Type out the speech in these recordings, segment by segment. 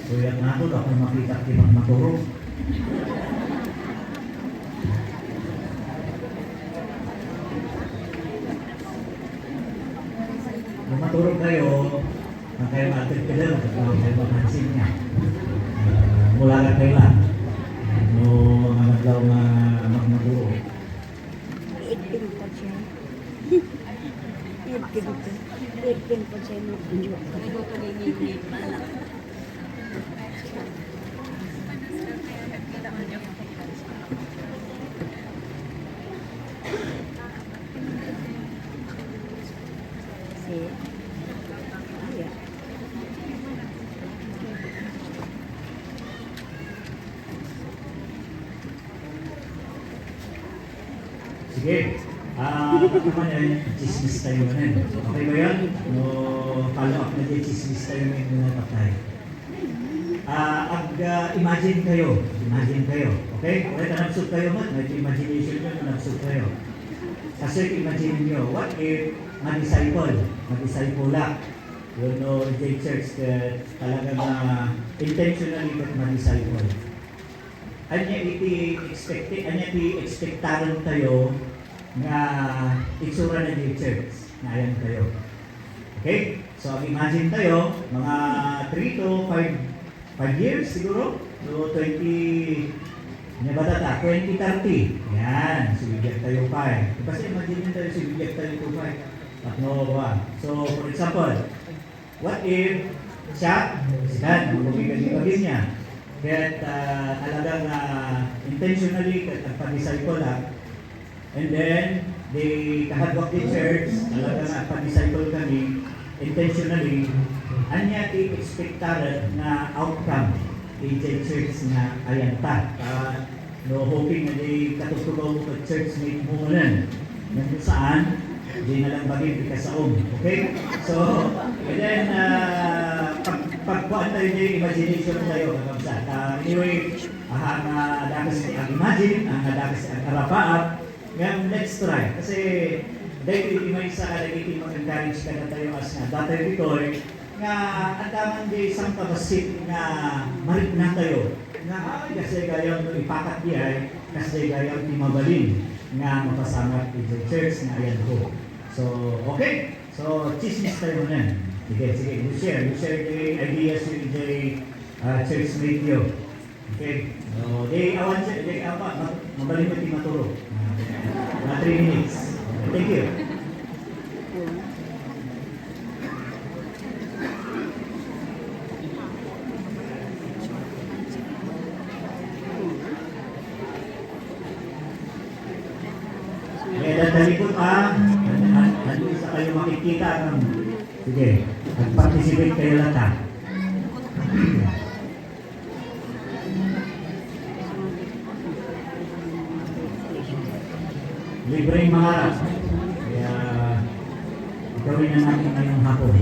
So yan nga to, ako makita kimang maturog. Kung maturog kayo, ang kayo natin ka lang, kung kayo mapansin niya. Mula lang kayo lang. No, ang naglaw na anak na buo. Iipin pa siya. Iipin pa siya. Nagod ko ganyan malak. Sige. Naman yan, chismis tayo na rin. Okay ba yan? No, follow up na din, chismis tayo na yung natapay. Imagine kayo. Okay? Kaya nanapsog kayo man, may imagination nyo, nanapsog kayo. Kasi imagine nyo, what if ma-disciple lang. You know, J Church, talagang intentionally that ma-disciple. Anya expectaran tayo nga itsura na J Church na ayan tayo. Okay? So, imagine tayo, mga 3 to 5 years siguro. So, 2030. Yan, sibigyan tayo 5. Kasi imagine nyo tayo, sibigyan tayo 5. At no ba? So, for example, what if siya, sikat, magpapigil niya. Kaya talagang intentionally nagpa-disciple lang. And then, they kahadwak the church, talagang nagpa-disciple kami, intentionally, anya i-expectaran na outcome AJ Church na ayan ta. No, hoping na di katutugaw mo ka church may humunan. Nandun saan, di na lang bagay di kasaom. Okay? So, and then, pagkuhan tayo niya imagination tayo. Anyway, ang dakas ang imagine, ang dakas ang karapaat. Ngayon, let's try. Kasi, dahil may isa ka, dahil mag-encourage ka na tayo as nga. Dati dito, nga ang daman di isang kabasit nga marit na tayo. Nga, kasi gayang ipakat di ay, kasi gayang imabalin nga mapasamat in the church na ayan ko. So, okay. So, chismis tayo na. Sige. You share the ideas with the church radio. Okay. So, mabalin mo di maturo. 3 minutes. Thank you. Talikod nandun sa kayo makikita ng sige, mag-participate kayo lahat libreng maharap kaya gawin na natin ngayong hapon.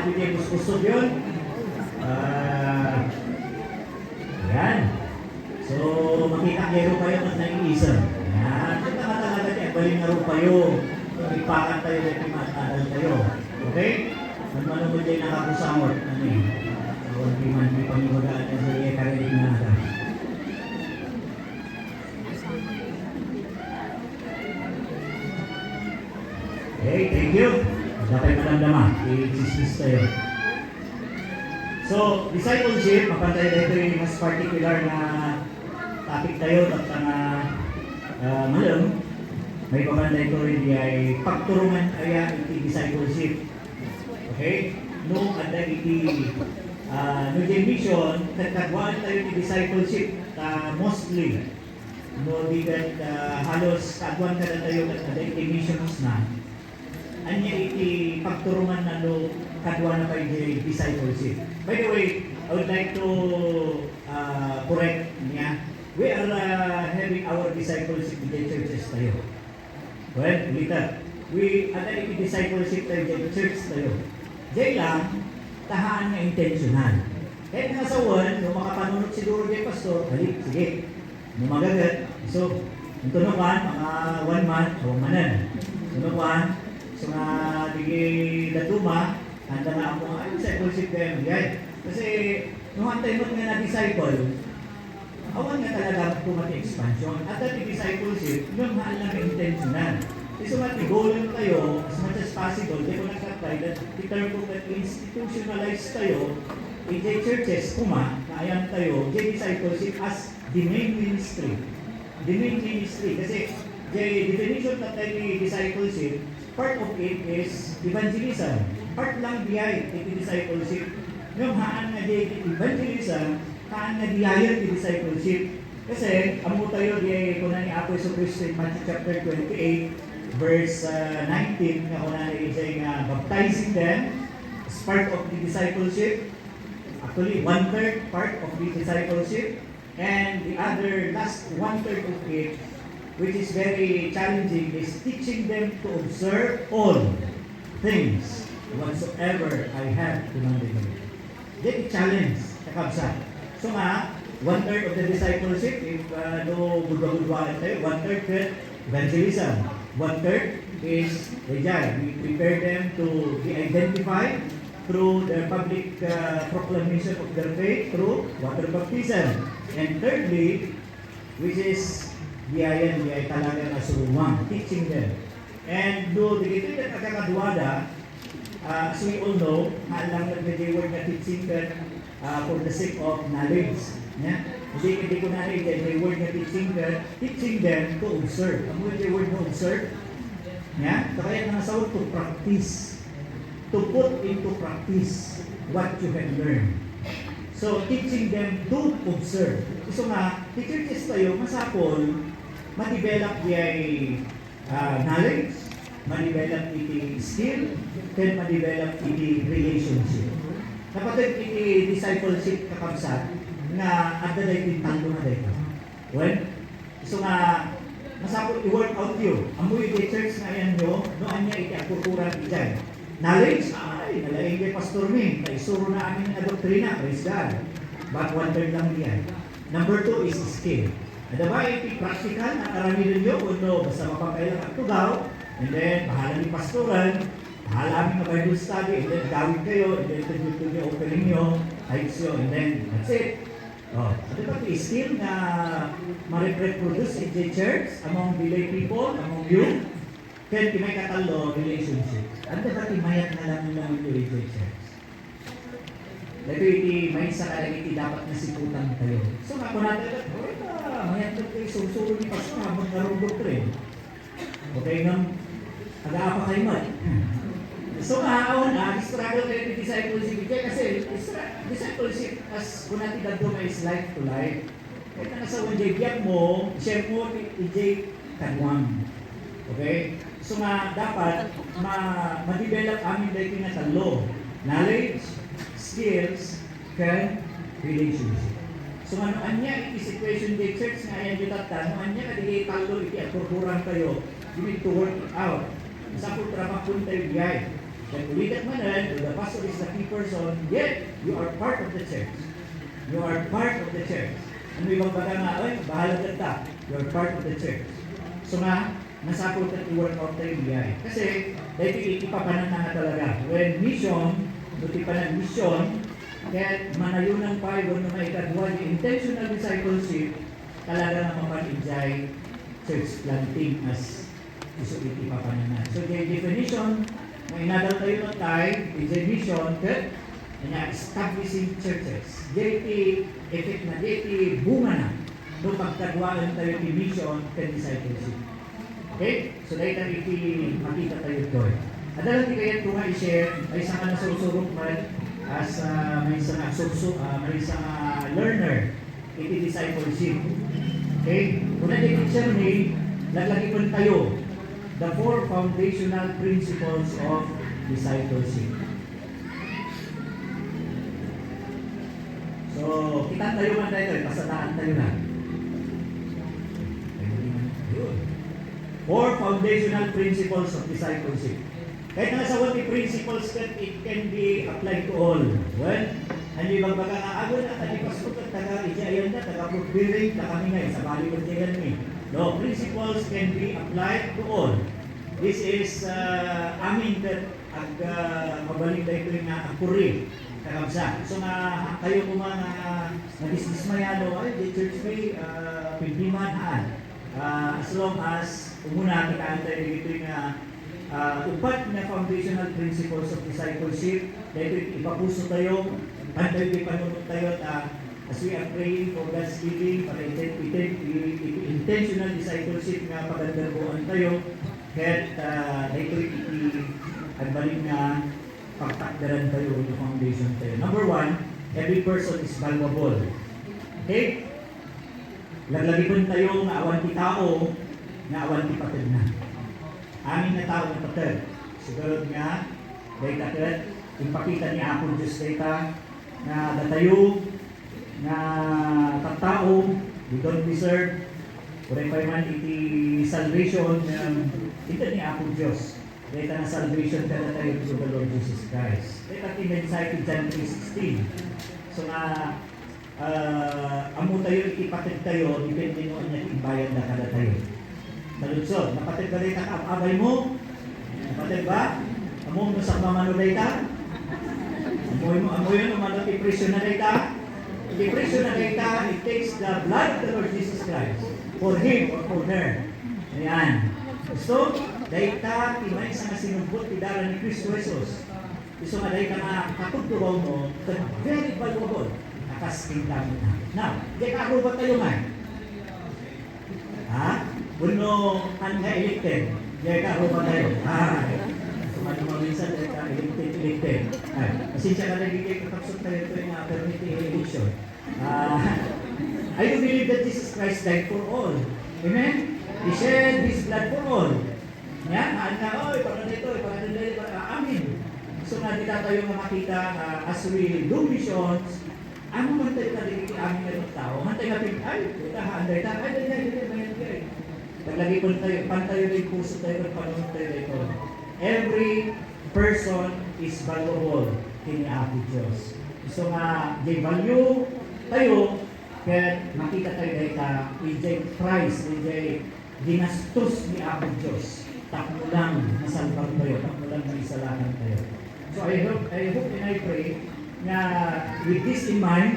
Hindi kuskusog yun. Yan. So, makita kayo kayo at naiisa. Yan. Ito ka talaga niya. Balik na rin kayo. Ipakan tayo at imatanal tayo. Okay? Nagmanong mo dyan nakakusamot. Ano eh? Awan piman Thank you. Dapat madamdama. I-dismiss tayo. So, discipleship, mapantay na ito yung mas particular na topic tayo at malam, may papanday ko rin ay pagturungan kaya iti discipleship. Okay? No, ada iti no mission, nagkagwaan tayo iti discipleship mostly. No, di halos kagwaan ka na tayo at ada iti missions na. Anya iti pagturungan na no kadwa na pa iti discipleship. By the way, I would like to correct niya. We are having our discipleship in the churches tayo. Well, later, we ada iti discipleship tayo in the church tayo. Diyan lang, tahaan nga intentional. Kahit nga sa one, nung makapanunod siguro kay pastor, balik, sige, numagagat. So, yung tunukan, mga 1 month, o manan. Tunukan, so nga, digay datuma, handa na ako, discipleship kayo, yan. Kasi, nung antay mo nga na-disciple, awan nga talaga kumati expansion. At that discipleship, yung mahal lang intentional. So goal lang tayo, as much as possible, di ko nakatry that the term ko that institutionalize tayo in the churches, kaayan tayo, the discipleship as the main ministry. The main ministry. Kasi the definition na tayo ni discipleship, part of it is evangelism. Part lang behind the discipleship. Yung haan nga di evangelism, haan nga dihayan the discipleship. Kasi, amo tayo di kuna ni Apo Yesu Cristo in Matthew chapter 28, verse 19, na kuna ni Isay nga baptizing them as part of the discipleship. Actually, 1/3 part of the discipleship, and the other last 1/3 of it, which is very challenging, is teaching them to observe all things whatsoever I have commanded you. That challenge, kakabsa. So nga, 1/3 of the discipleship, if no budwa-budwa tayo, 1/3 evangelism. 1/3 is we prepare them to be identified through their public proclamation of their faith through water baptism. And thirdly, which is biyayan talaga na suruwang, teaching them. And do dito na kakaduada, as we all know, halang nag-word na teaching them for the sake of knowledge. Yeah? Hindi ko na rin may word na teaching them to observe. Ang word na observe, yeah? So kaya nangasawag to practice. To put into practice what you have learned. So, teaching them to observe. So nga, teachers tayo, masapol, ma-develop yung knowledge, ma-develop iti skill, then ma-develop iti relationship. Kapatid iti discipleship kakabsat, nga ada na iti talo na dito. Well, so nga, masapol i-work out you. Amoy iti church na yan nyo, noan niya iti akulturan iti knowledge, ay, nalaing kay Pastor Ming, naisuro na amin ang doktrina, praise God. But 1/3 lang yan. Number 2 is skill. Ada ba iti practical na karami ninyo, no, basta mapapailang at tugaw, and then, bahala ni pastoran, bahala amin na Bible study, and then gawin kayo, and then to nyo, opening nyo, heights nyo, and then, that's it. Oh, ada ba iti skill na ma-reproduce in the church, among the lay people, among you? Kaya may katalo, relationship. Ano ba mayat na lang naman yung church? Dito iti may sa kalagiti dapat nasiputan tayo. So nga kung natin, mayat na kayo, susuro ni Pastor, habang narugok rin. Okay nga, aga-apa kayo man. So nga, struggle kayo ni discipleship kasi discipleship as kung natin daduma is life to life. Kaya na sa unjay mo, share mo, ijay kanwang. Okay? So nga, dapat ma-develop amin dahil pinatalo. Knowledge, skills, and relationship. So ano anya iti situation di church nga ayan ditatan, ano anya kadili talo iti akurkuran kayo, you need to work it out. Sa po trabaho po tayo biyay. Then uligat manan, the pastor is the key person, yet you are part of the church. You are part of the church. Ano ibang baga nga, bahala ka, you are part of the church. So nga, nasapot at i-work out tayo biyay. Kasi, dahil ipapanan na nga talaga. When mission, buti pa ng mission, kaya manayunan pa yung na maikadwa yung intentional discipleship, talaga na mapanijay church planting as iso ipapanan na. So, the definition na inadaw tayo ng time, is a vision that na establishing churches. JT, effect na JT, bunga na. No pagkagwaan tayo ni mission and discipleship. Okay? So dahil na makita tayo doon. At dahil di kaya ito nga i-share, ay isang nasusurok man as may isang may isang learner, iti discipleship. Okay? Kung na-teacher ni, naglagi po tayo the 4 foundational principles of discipleship. So, kita tayo man tayo, pasadaan tayo na. 4 foundational principles of discipleship. Kahit nasa 1 principles that it can be applied to all. Well, hindi bang baka naago na, talipas ko ka, taga-ijayan na, taga-fulfilling, na kami ngayon, sa bali ng jayan mi. No, principles can be applied to all. This is, amin that mabalik na ito yung akuri, kakabsa. So nga, kayo po mga nagdismayado, ay, the church may pindiman haan. As long as umuna kita antay dito yung upat na foundational principles of discipleship, dahil ipapuso tayo, antay yung panunod tayo at as we are praying for God's giving, para intentional discipleship nga pagandalbuan tayo, kahit dahil balik na pagtakdaran tayo yung foundation tayo. Number 1, every person is valuable. Okay? Laglagipon tayo na awan ti tao, na awan ti patid na. Amin na tao na patid. Sigurad nga, dahil katid, impakita ni Apo Diyos data, na datayo, na katao, we don't deserve, kung pa man iti salvation, ito ni Apo Diyos. Dahil na salvation ka na tayo to the Lord Jesus Christ. Dahil natin mensahe ti John 3:16. So na, amo tayo ipatid tayo, depende noon niya ibayad na kada tayo. Maludsod, napatid ba rin ka abay mo? Napatid ba? Amo mo sa mamano day ta? Amo yun, umano ipresyon na day ta? Ipresyon na day ta, it takes the blood of the Lord Jesus Christ for him or for her. Ayan. So, day ta, timay sa sinubot, tidara ni Cristo Jesus. So nga day ka na katugtubaw mo, very valuable. Nakasking kami na. Now, di ka ba tayo nga? Ha? Uno, kan nga elected. Di ka ba tayo? Ha? Sumalumawisan, di ka elected. Pasensya ka nagiging kapsot tayo ito yung permitting election. I do believe that Jesus Christ died for all. Amen? He shed His blood for all. Yan, haan na, oy, para dito, para dito, amin. So nga, di tayo nga makita as we do missions, ano man tayo na dito amin na ng tao, hantay nga ping, ay, puta, haanday ta, ay, dahil, paglagi po tayo, pantayo na yung puso tayo, panunod tayo dito. Every person is valuable kini Apo Diyos. So nga, di value tayo, kaya makita tayo dito, ijay price, ijay ginastos ni Apo Diyos. Takmo lang masalbang tayo, takmo lang maisalakan tayo. So I hope and I pray na with this in mind,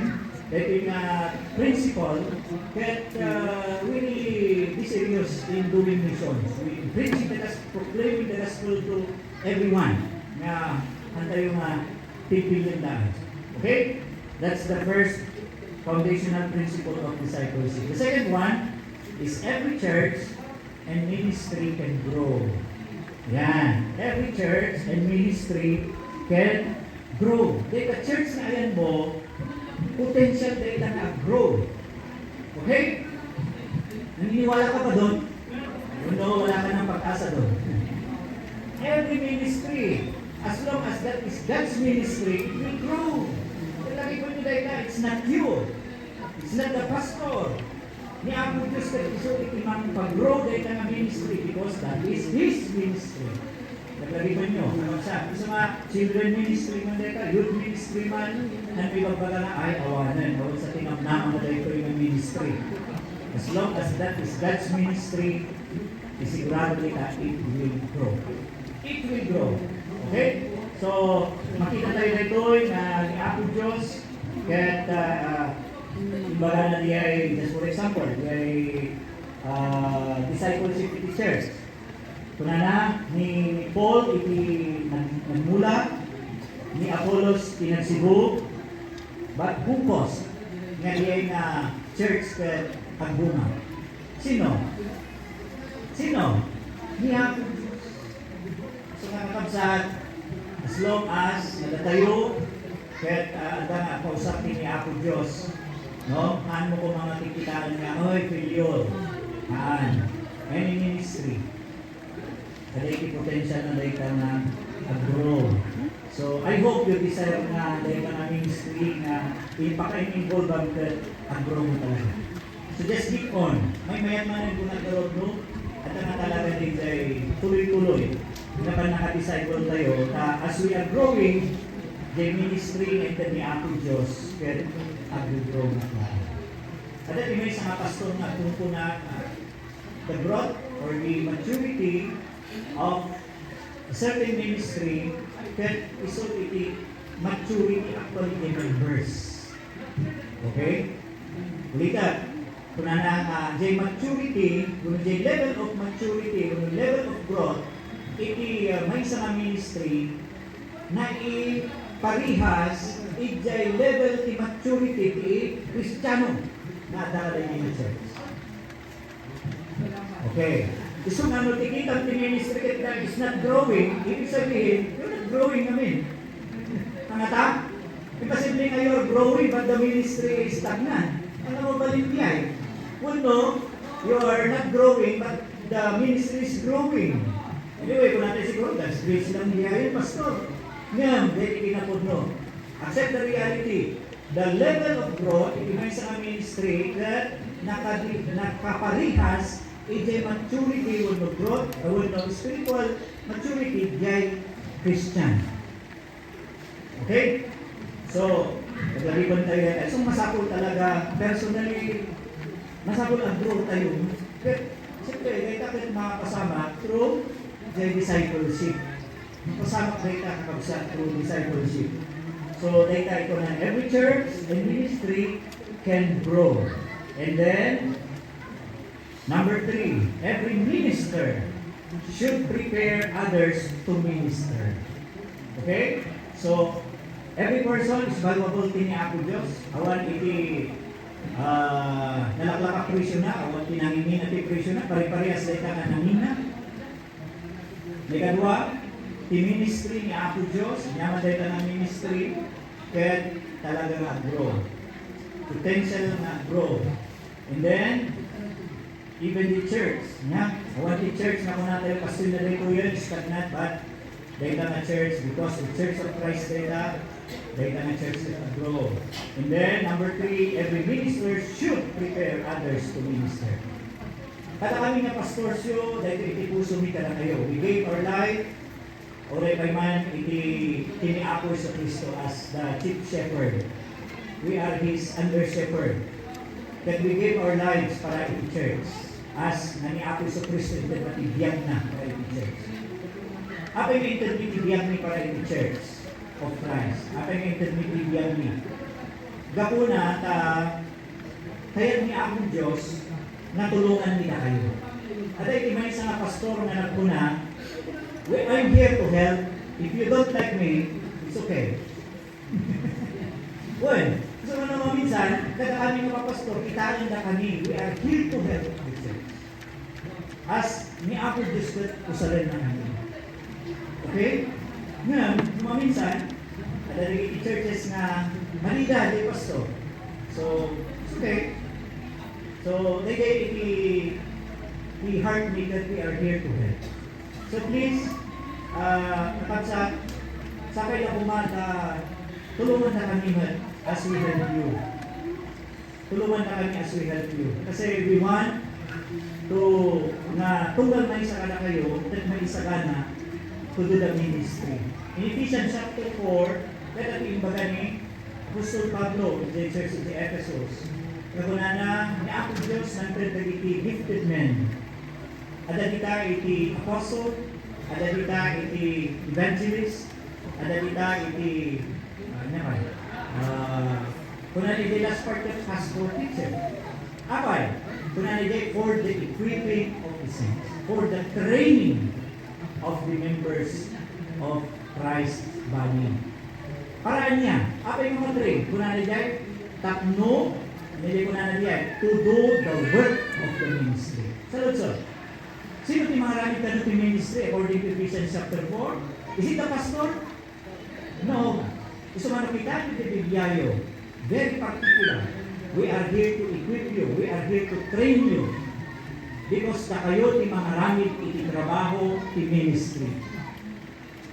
that in principle, that we really be serious in doing missions. We preaching the gospel, proclaiming the gospel to everyone na hantay yung pipilin lang. Okay? That's the first foundational principle of discipleship. The second one is every church and ministry can grow. Yan. Every church and ministry can grow. Dahil ka church na ayan mo, potential dahil na grow. Okay? Naniniwala ka ba doon? No, wala ka ng pag-asa doon. Every ministry, as long as that is God's ministry, it will grow. Lagi ko nyo dahil na, it's not you. It's not the pastor. Ni Apo Diyos ka iso itimang pag-grow dahil na ministry because that is His ministry. Naglagi ko nyo, isa nga children ministry man dito, youth ministry man, na may bagbaga na ay awanan, o sa tinamnaman na dito yung ministry. As long as that is God's ministry, isigurado kita, it will grow. It will grow. Okay? So, makita tayo dito na ni Apo Diyos, kahit imbaga na niya, just for example, niya discipleship teachers. kunana ni Paul iti nagmula, ni Apollos tinagsibu, but bukos nga diay na church ket agbunga. Sino? Ni Apo Diyos. So nakakabsat, as long as nagatayo, ket anda nga kausap ni Apo Diyos, no? Haan mo ko mga tikitaan nga, oy, failure. Haan. Any ministry. Kaday ki potential na day ka naag-grow. So, I hope you desire na day ka na ministry na ipaka-involve angag-grow mo talaga. So, just keep on. May mayat man kung nag-grow no? At ang talaga din ay tuloy-tuloy. Napan naka-disciple tayo na as we are growing, the ministry and the Apo Diyos canag-grow na tayo. At at may isang pastor na tungkol na the growth or the maturity of a certain ministry can result in maturity actually in members. Okay? Ulitan. Kung na the maturity, kung the level of maturity, kung level of growth, iti may isang ministry na parihas iti level ti maturity ti Kristiyano na dalay ni church. Okay. So nga no tikita ti ministry that is not growing, ibig sabihin, you're not growing namin. Tangata? Imposible nga you're growing but the ministry is stagnant. Ano mo balimpiyay? Well, no, you are not growing but the ministry is growing. Anyway, kung natin siguro, that's grace lang niya yung pastor. Ngayon, dahil kinapod accept the reality. The level of growth, ibigay sa ministry that nakaparihas ijay maturity will no growth, will no spiritual maturity jay Christian. Okay? So, naglaliban tayo yan. So, masakol talaga, personally, masakol ang grow tayo. But, siyempre, kahit akit makakasama through the discipleship. Kasama kahit kakabsa through discipleship. So, dahil ito na every church and ministry can grow. And then, number 3, every minister should prepare others to minister. Okay? So, every person is valuable din ni Apo Diyos. Awan iti nalaklaka presyo na, awan tinangingin at presyo na, pare-parehas na ita ka nangina. May kadwa, ti ministry ni Apo Diyos, nyaman dahil ng ministry, kaya talaga nga grow. Potential nga grow. And then, even the church, yeah? Awan the church na kung natin pastor na rin ko yun, stagnant, but dahil na church, because the church of Christ dahil na church na grow. And then, number 3, every minister should prepare others to minister. Kada kami nga pastorsyo, dahil iti puso mi ka na kayo. We gave our life, oray pa man, iti tiniapoy sa Kristo as the chief shepherd. We are His under shepherd. That we gave our lives para iti church. As naniapoy sa Kristo, iti matibiyag na para iti church. Apa yung internitibiyag ni para iti church of Christ? Apa yung internitibiyag ni? Gapuna, kaya ni akong Diyos, natulungan nila kayo. At ay may isang pastor na nagpuna, I'm here to help. If you don't like me, it's okay. Well, so naman minsan, kada kami mga pastor, italin na kami, we are here to help the church. As ni Apo Diyos ko, usalin na kami. Okay? Ngayon, mga minsan, ada rin churches na malida, di pastor. So, it's okay. So, they heart me that we are here to help. So please, kapag sa kayo kumata, tulungan na kami as we help you. Tulungan na kami as we help you. Kasi we want to, na tunggal may isa ka na kayo, at may isa ka na to do the ministry. In Ephesians chapter 4, let natin imbaga ni Apostol Pablo, the church of the Ephesus. Nagunana, ni Apo Diyos ng iti gifted men. Ada kita iti apostle, ada kita iti evangelist, ada kita iti kunan iti last part of pastor teacher. Apay, kunan iti for the equipping of the saints, for the training of the members of Christ's body. Paraan niya, apa yung mga train? Kuna na diyan, takno, hindi kuna na diyan, to do the work of the ministry. Salud, sir. Sino ti mga rami ka ng ministry according to Ephesians chapter 4? Is it the pastor? No. Gusto man kita yung Biblia, very particular. We are here to equip you. We are here to train you. Because na kayo ti mga ramid iti trabaho ti ministry.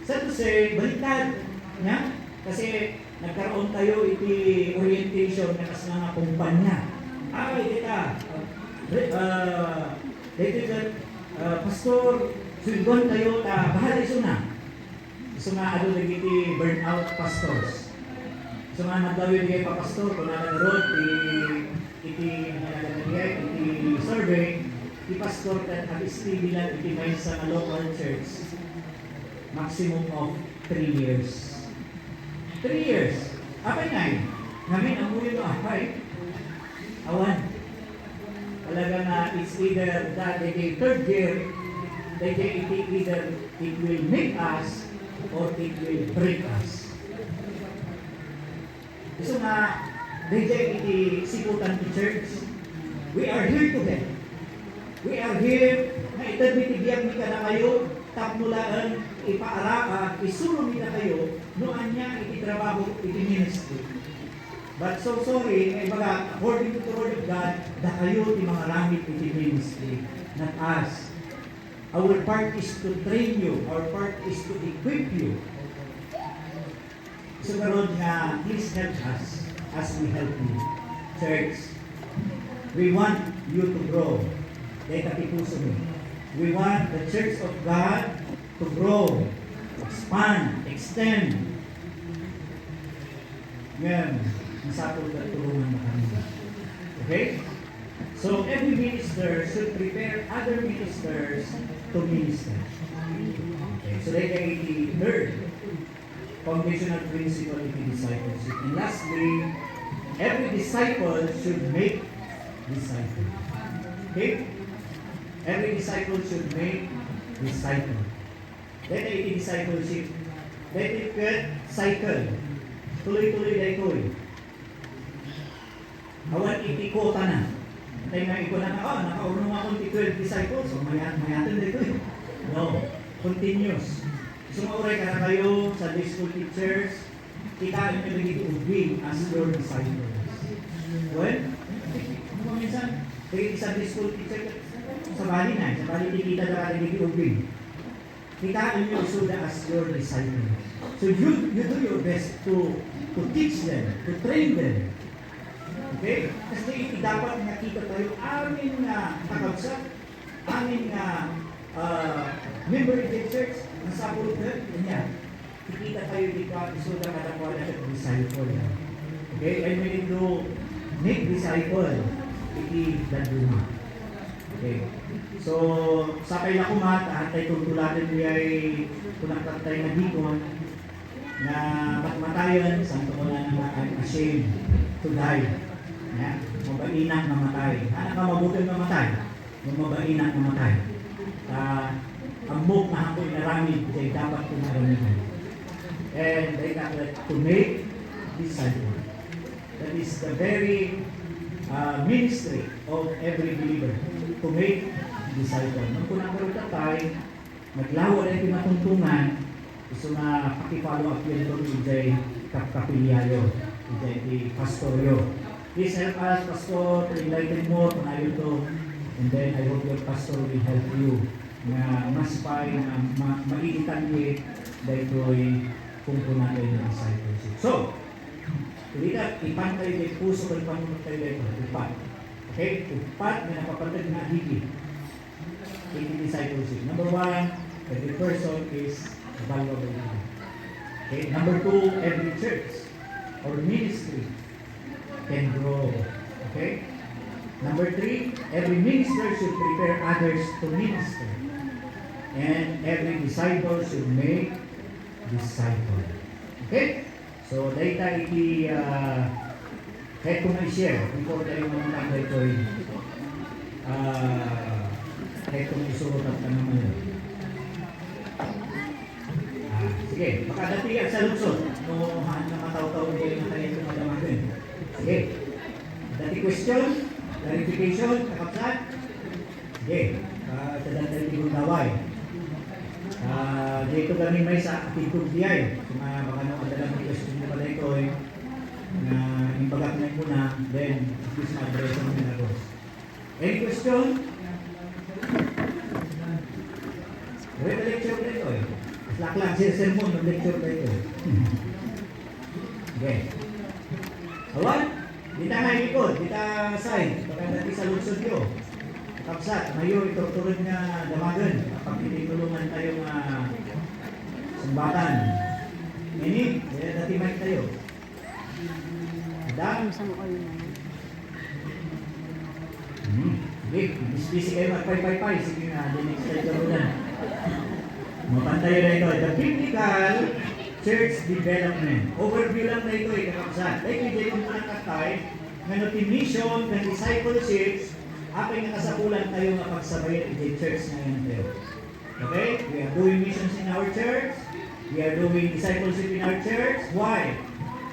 Sa to say, baliktad. Nya? Kasi nagkaroon tayo iti orientation na kas mga kumpanya. Ay, kita. Pastor, sundon tayo, bahala iso na. Iso nga ano nagiti burnout pastors. So nga nagdawin niya pa pastor, kung nanaroon, iti survey, iti pastor at isti nila iti may sa local church, maximum of 3 years. 3 years. Apay nga yun? Ngamin, ang ulo no, apay. Awan. Talaga na it's either that they third year, they either it will make us or it will break us. So nga, DJ iti siputan ti church. We are here today. We are here na itabitibiyag ni ka na kayo, tapmulaan, ipaaraka, isulong ni na kayo, noan niya iti trabaho, iti ministry. But so sorry, ay baga, according to the word of God, da kayo ti mga ramit iti ministry, not us. Our part is to train you, our part is to equip you. So karon nga, please help us as we help you. Church, we want you to grow. Dahil katipuso mo. We want the Church of God to grow, expand, extend. Ngayon, masapot at tulungan na kami. Okay? So every minister should prepare other ministers to minister. Okay, so they can learn foundational principle in discipleship. And lastly, every disciple should make disciple. Okay? Every disciple should make disciple. Then ay discipleship. Then it cycle. Tuloy-tuloy na ito'y. Awan itikota na. Tayo nga iko na nakaunong akong 12 disciples. So mayatin na ito'y. No. Continuous. Sumauray ka na kayo sa school teachers, kitain nyo naging ubing as your disciples. Well, kung minsan, naging isang school teacher, sa bali na, sa bali kita na naging ubing. Kitain nyo suda as your disciples. So you do your best to teach them, to train them. Okay? Kasi dapat nakita tayo, amin na kakabsat, amin na member of the church, nasapulot na, ganyan. Kikita tayo dito, so na katakuha na siya disciple. Okay? I mean to make disciple, iti daduma. Okay? So, sakay na kumat, atay tutulatin niya ay kunakatay na dikon na matmatayan, santo ko na naman I'm ashamed to die. Yeah? Mabainak na matay. Anak ka mabuting na matay. Mabainak na matay. Ang book na ako'y naramid ay dapat kong naramihan. And they got to make disciple. That is the very ministry of every believer, to make disciple. Nung kunang tatay, naglawa na yung matuntungan, gusto na pakipalo up yun doon ijay kapilyayo, ijay pastoryo. Please help us, Pastor, to enlighten more kung ayaw to. And then I hope your pastor will help you na mas pa'y maiitan niya dahil ko'y kungkunan kayo ng discipleship. So, tulita, ipan kayo dahil puso kayo panunod kayo dahil upat. Okay? Upat na napapatid na higit in discipleship. Number 1, every person is valuable. Okay? Number 2, every church or ministry can grow. Okay? Number 3, every minister should prepare others to minister. And every disciple should make disciple. Okay? So, dahil iti kahit kung i-share before tayo mamunang ito kahit kung isurutan ka naman yun. Sige, makadatigan sa luksod. No, haan na mataw-taw niya yung kanyang tumadamagan. Sige. Dati question, clarification, kakapsat. Sige, tadantay tigong naway. Dito kami may sa tigong diyay. Kung baka nung adalang may question mo pala ito na imbagak na muna, then please ma-address mo na ako. Any question? Wait, lecture na ito eh. Slack-lang siya sermon, mag-lecture na ito. Okay. Awan, dita nga ikot, dita side, baka dati sa lunsod yun. Kapsat, mayo iturturod nga damagan, kapag tinulungan tayong sumbatan. Ini, dati mic tayo. Ada? Isang all na. Sige, bisbisi kayo magpay-pay-pay. Sige nga, the next slide ka muna. Mapantay na ito. The Biblical Church Development. Overview lang na ito kakapsat. Like hindi kong muna katay, nga mission, nga discipleship, apay nga kasapulan tayo nga pagsabayan in church na yun tayo. Okay? We are doing missions in our church. We are doing discipleship in our church. Why?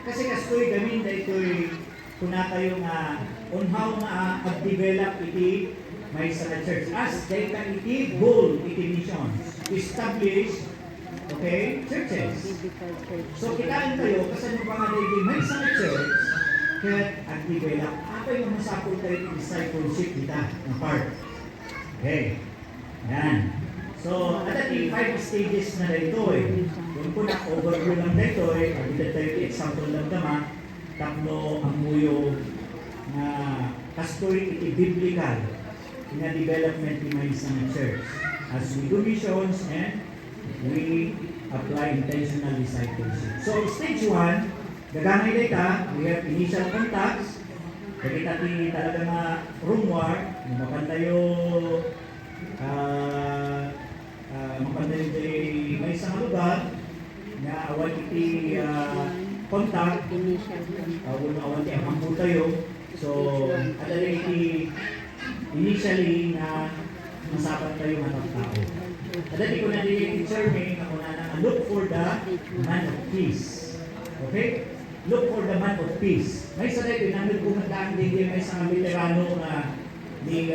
Kasi kastoy gamin na ito'y kuna tayo nga on how nga ag-develop iti may sa church. As data iti goal iti mission. Establish, okay, churches. Biblical church. So kitaan tayo kasi mo mga lady may sa church kaya ag-develop. Apa yung masapol tayo iti discipleship kita na part. Okay. Yan. So, at the 5 stages na ito eh. Yung po na-overview lang na ito eh. Pagkita tayo example lang naman. Tapno ang muyo na kastoy iti biblical na development ni may isang church. As we do missions and we apply intentional discipleship. So, stage 1, gagamay data, we have initial contacts. Pagkita talaga nga room war, mapan tayo mapandayon tayo may isang lugar na awan iti contact Initial. awan iti amampo tayo. So, adala iti initially na masapat tayo mga tao. Adala ko na din teacher may ako na look for the man of peace. Okay? Look for the man of peace. May sa dito, namin kung nagdaan din may isang veterano na ni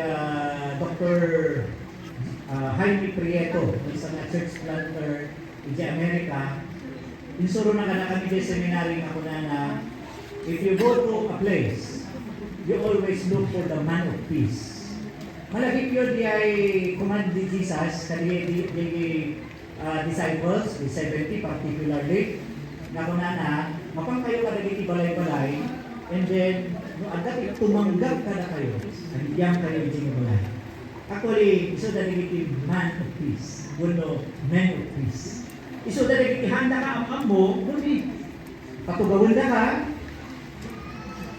Dr. Jaime Prieto, isang church planter in America. Insuro na kami sa seminary ako na if you go to a place, you always look for the man of peace. Malagip yun di ay command ni Jesus, kadi di disciples, the 70 particularly, na kunana, mapang kayo kada di balay-balay, and then, no, agad tumanggap kada kayo, nandiyan kayo di balay. Actually, iso dali man of peace. Guno, man of peace. Iso dali handa ka ang ammo, kundi patugawin na ka,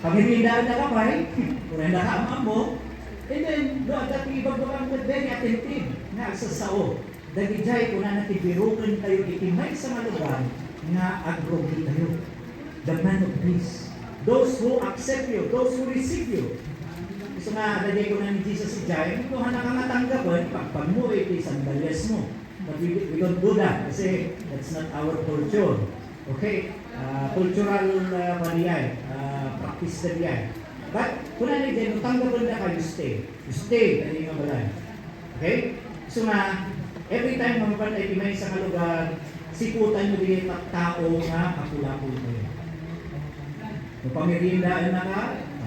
paghirindahan na ka pa, kurenda ka ang ammo, and then, doon dati ibang very attentive na sa sao. Dali jay, kung na natibirukan kayo, itimay sa malugan, nga agrogi tayo. The man of peace. Those who accept you, those who receive you. So nga, lagay ko na ni Jesus si Jai, hindi ko nakakatanggap, pagpag mo, ito sandalyas mo. But we don't do that kasi that's not our culture. Okay? Cultural paniyay, practice na yan. But, kung ano din, tanggapin na kayo, stay. You stay, hindi nga balay. Okay? So nga, every time mamapantay timay sa kalugar, siputan mo din yung tao nga kapula-pula kayo. Kung pamiriindaan na ka,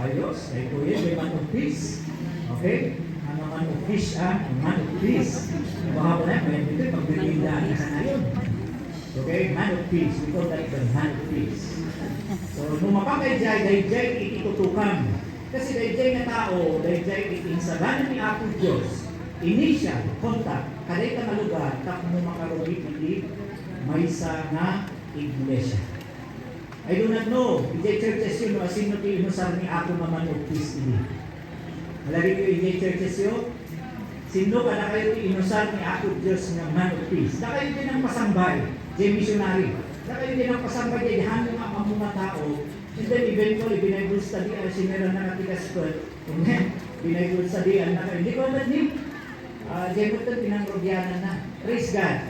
ayos, ay po yun, may man of peace. Okay? Ang man of peace, ang man of peace. Baka po na, may ito, pagbirindahan na ka na yun. Okay? Man of peace. We call that the man of peace. So, nung mapakay dahil ititutukan. Kasi dahil na tao, dahil itinsabanan ni Apo Diyos, initial contact, kaday ka na lugar, tap mo makarugit hindi, may isa na iglesia. I do not know, hindi churches yun, sino inusar ni Apo naman of peace ini. Malagi ko hindi churches yun, sino ka na kayo inusar ni Apo Diyos ng man of peace. Na kayo din ang pasambay, di missionary. Na kayo din ang pasambay, di hanggang ang mga tao. And then eventually, Bible study, sinira na natigas ko. And then, Bible study, hindi ko alam din. Di ko ito, pinangrogyanan na. Praise God.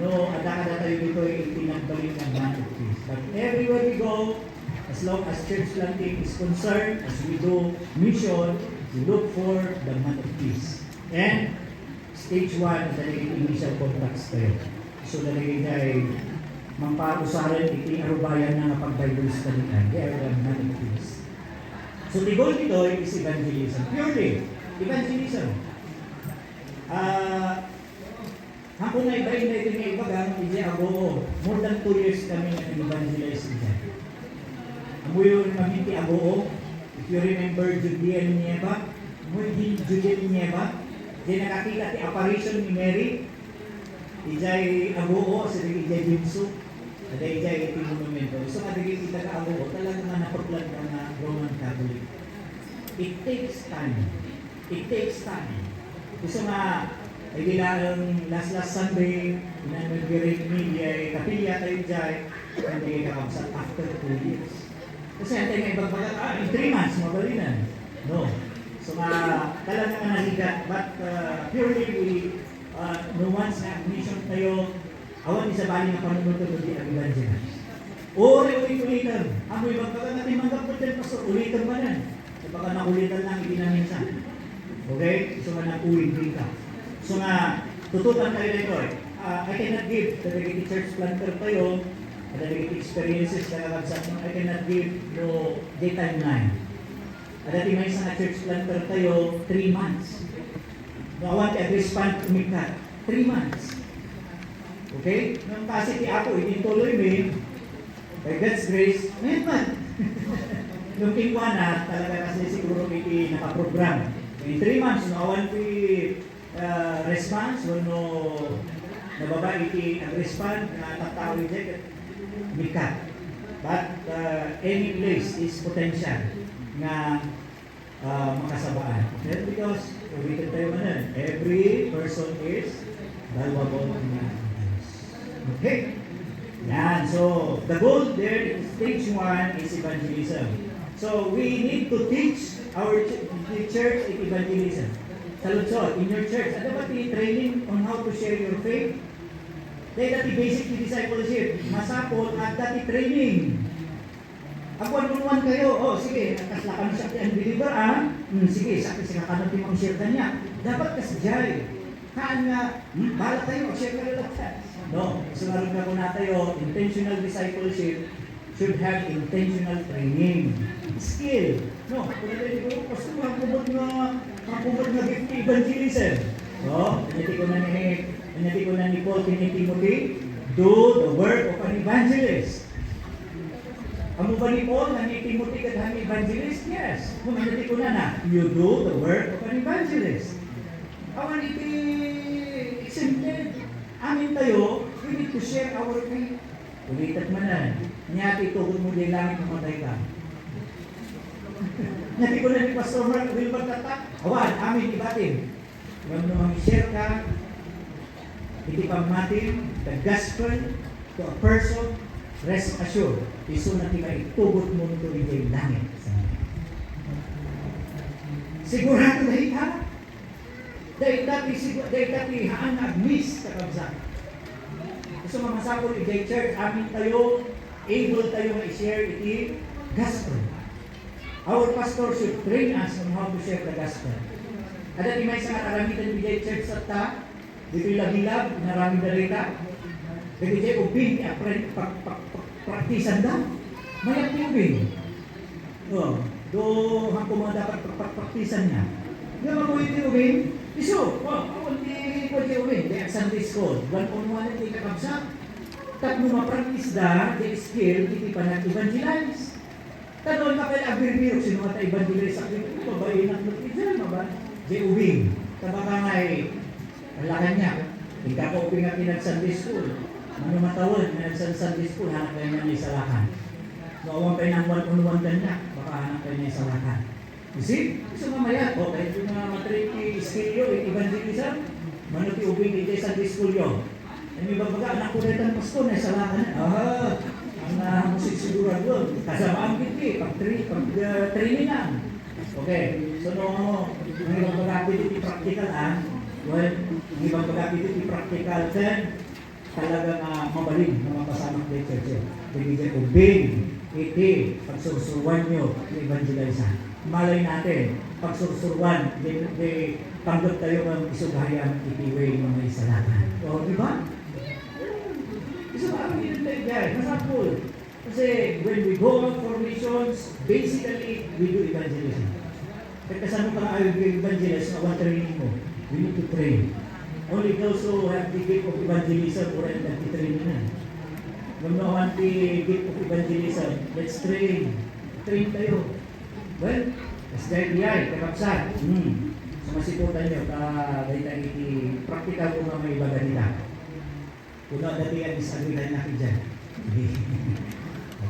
no, ada kada tayo dito ay itinagbalin ng man of peace. But everywhere we go, as long as church planting is concerned, as we do mission, we look for the man of peace. And stage 1, dalagay initial contracts tayo. So dalagay tayo, mamparusaran iti arubayan na napag-Bible study and they are the man of peace. So the goal nito is evangelism. Purely, evangelism. Ako na iba na ito niya ibagang, hindi ako, more than 2 years kami nag-evangelize dyan. Amo yung maminti ako, if you remember Judean Nieva, Judean Nieva, di nakakita ti apparition ni Mary, ijay ako, sa ijay Jinsu, at ijay iti monumento. So kadagay kita ka ako, talaga nga napaglag ka na Roman Catholic. It takes time. It takes time. Gusto nga, ay bilang last Sunday, inanagbirin media, kapilya tayo dyan, hindi kakabsat after 2 years. Kasi antay nga ibang pagkat, in 3 months, mabalinan. No. So talaga nga naligat, but purely we, no once na admission tayo, awan isa bali nga panunuto hindi ang evangelize. O ulit-ulitan. Ang ibang pagkat natin manggap po dyan, pastor, ulitan ba yan? So baka nakulitan lang, ibinaminsan. Okay? So nga nakuwin din ka. So nga, tututan tayo dito I cannot give, kadagiti church planter tayo, kadagiti experiences na kakabsat mo, I cannot give no day timeline. Kadagiti may isang church planter tayo, 3 months. Nawan at respond umikat, 3 months. Okay? Nung kasi ti ako, itintuloy mo, by God's grace, may month. Nung tingwa na, talaga kasi siguro iti nakaprogram. In 3 months, nawan ti response no nababa iti ang respond na tatawid dyan mikat. But any place is potential nga makasabaan. And because ulitin tayo manan, every person is valuable in Diyos. Okay? Yan. So, the goal there is stage 1 is evangelism. So, we need to teach our church evangelism. Saludsod, in your church, ano ba training on how to share your faith? Dahil dati basic discipleship, masapol at dati training. Agwan-unwan kayo, sige, nakaslakan siya ang believer, sige, sakit kanong timang share ka niya. Dapat kasadyay. Kaan nga, bahala tayo, share ka rin lang. No, sumarap na po na tayo, intentional discipleship should have intentional training. Skill. No, kung natin ko, basta makakubot nga gift evangelism. No, pinati ko na ni Paul, kini Timothy, do the work of an evangelist. Amo ba ni Paul, na ni Timothy kadang evangelist? Yes. Kung pinati ko na, you do the work of an evangelist. Awan iti exempted. Amin tayo, we need to share our faith. Ulitat man na, nyati tuhod mo din langit mamatay ka. Nyati ko na ni Pastor Mark, will magtatak, awan, amin ibatin. Kung naman i-share ka, hindi pagmatin, the gospel to a person, rest assured, iso na tika itugot mo nito hindi langit. Sigurado dahil ha? Dahil dati haan nag-miss kakabsak. So mamasakot iti church, amin tayo, able tayo ma-share iti gospel. Our pastor should train us on how to share the gospel. At dati may isang aramitan iti church sa ta, dito hilab, narami na rita. Dito iti ubing, praktisan da. Mayak ti ubing. Do hangko mga dapat praktisan niya. Nga mabuhay ti ubing, iso, awan ti pwede ubing, di ang Sunday school, one-on-one at ikakabsak. Tapno mapraktis da, di skill, iti pa nag-evangelize. Tanong ka pala agbir-birok, sino nga ta-evangelize sa akin, ito ba inak mo iti ba? Di ubing, tabaka nga'y, alakan niya, ikaka-ubing at pinag-Sunday school. Ano matawad, pinag-Sunday school, hanap kayo niya sa lakan. Mawang kayo ng one-on-one niya, baka hanap kayo niya sa lakan. You see? So mamaya, kahit yung mga matriki skill yun, evangelism, manuti ubing iti Sunday school yun. Ang ibang baga, anak ko rin pasko na sa lakan. Ang musik siguro doon. Kasamaan kiti, pag-trainingan. Okay. So ang ibang baga, iti practical, well, ang ibang baga, iti practical, then, talagang mabalin na mapasamak ng church. Bigyan ubing, iti, pagsursuruan nyo, evangelize. Malay natin, pagsursuruan, di tanggap tayo ng isugayang itiway ng may salatan. O, di ba? Isugayang itiway tayo, masapul. Kasi when we go out for missions, basically, we do evangelism. Kaya kasama pa nga ayaw evangelize na training mo. We need to train. Only those who have the gift of evangelism or nag-training na. When no one the gift of evangelism, let's train. Train tayo. Well, as dahil diay, kapapsat. So masiputan nyo, dahil tayo practical kung mga may ibaga nila. Kung na dati ang disagree tayo natin dyan.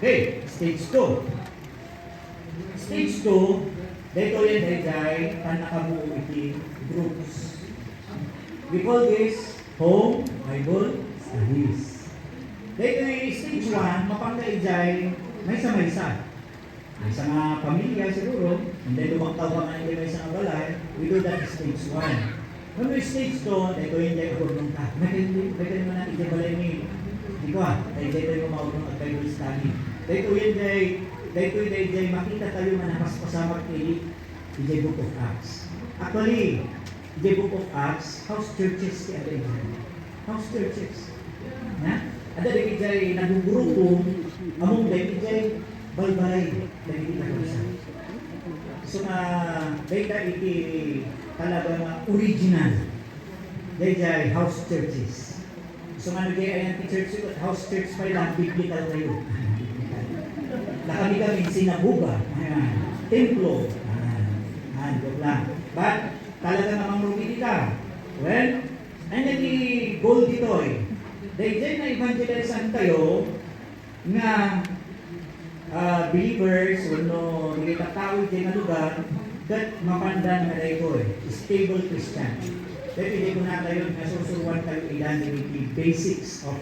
Okay, stage 2. Stage 2, dito yan dahil ang nakabuo iti groups. We call this home Bible studies. Dito yung stage 1, mapangkaijay, may isa-maysa. May isa nga pamilya siguro, and then lumangtaw ka nga hindi may isang balay, we do that stage 1. Kung may stage 2, dito yung dahil agurong ka. May mo na ijabalay ni, di ko dahil dito yung maunong at Bible study. Dito yung dahil makita tayo na napasamak kay the Book of Acts. Actually, the Book of Acts, house churches kaya dahil. House churches. Na? Ada dahil dahil nagugrupo, among dahil dahil balbalay dahil kita sa. So na dahil iti talaga original dahil dahil house churches. So nga nagay ayan church house church pa lang biblical tayo. Nakami sinabuga, templo, joke lang. But talaga namang rumili ka. Well, ay nag-goal dito eh. Dahil na evangelize tayo nga believers, no, nagtatawid din na lugar, that mapandan na ito eh, stable Christian. Dahil hindi ko na tayo, nasusuruan tayo ilan the basics of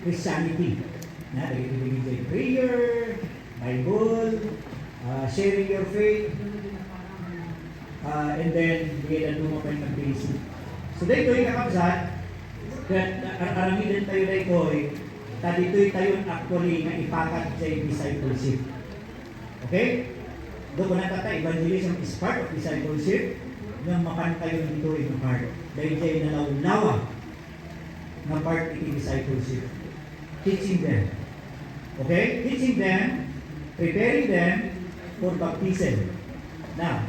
Christianity. Na, dahil prayer, Bible, sharing your faith, and then bigyan mo pa yung basic. So dito yung kakabsat, aramidan tayo dito dito'y tayo actually nga ipakat sa discipleship. Okay? Doon ko nakata, evangelism is part of discipleship, nang mapan tayo dito yung part. Dahil tayo nalaw-lawa na part in discipleship. Teaching them. Okay? Teaching them, preparing them for baptism. Now,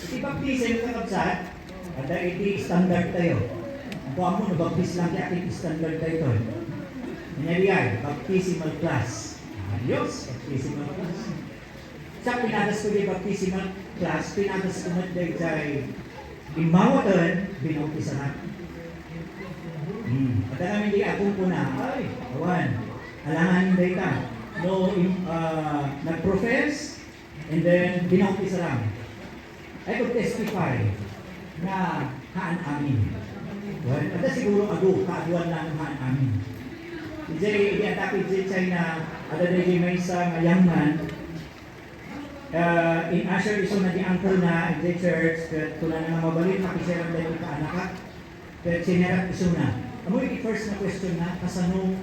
iti baptism kakabsat, ada iti standard tayo. Ang buwan mo, nabaptis lang kaya iti standard tayo ito. Nangyari, baptismal class. Ayos, baptismal class. Sa pinadas ko yung baptismal class, pinadas ko mo dahil sa imawatan, binaupisahan. At namin di akong po na, ay, awan, alanganin dahil ka. No, nag-profess, and then binaupisa lang. I could testify na haan amin. Well, at siguro ado, kaaduan lang haan amin. Jadi, i-atapid si China, ada dari may isang young in Asher iso na di uncle na in the church, tulan na mabalik, makisirang dahil ka anak ka, pero sinerap iso na. Amo yung first na question na, kasano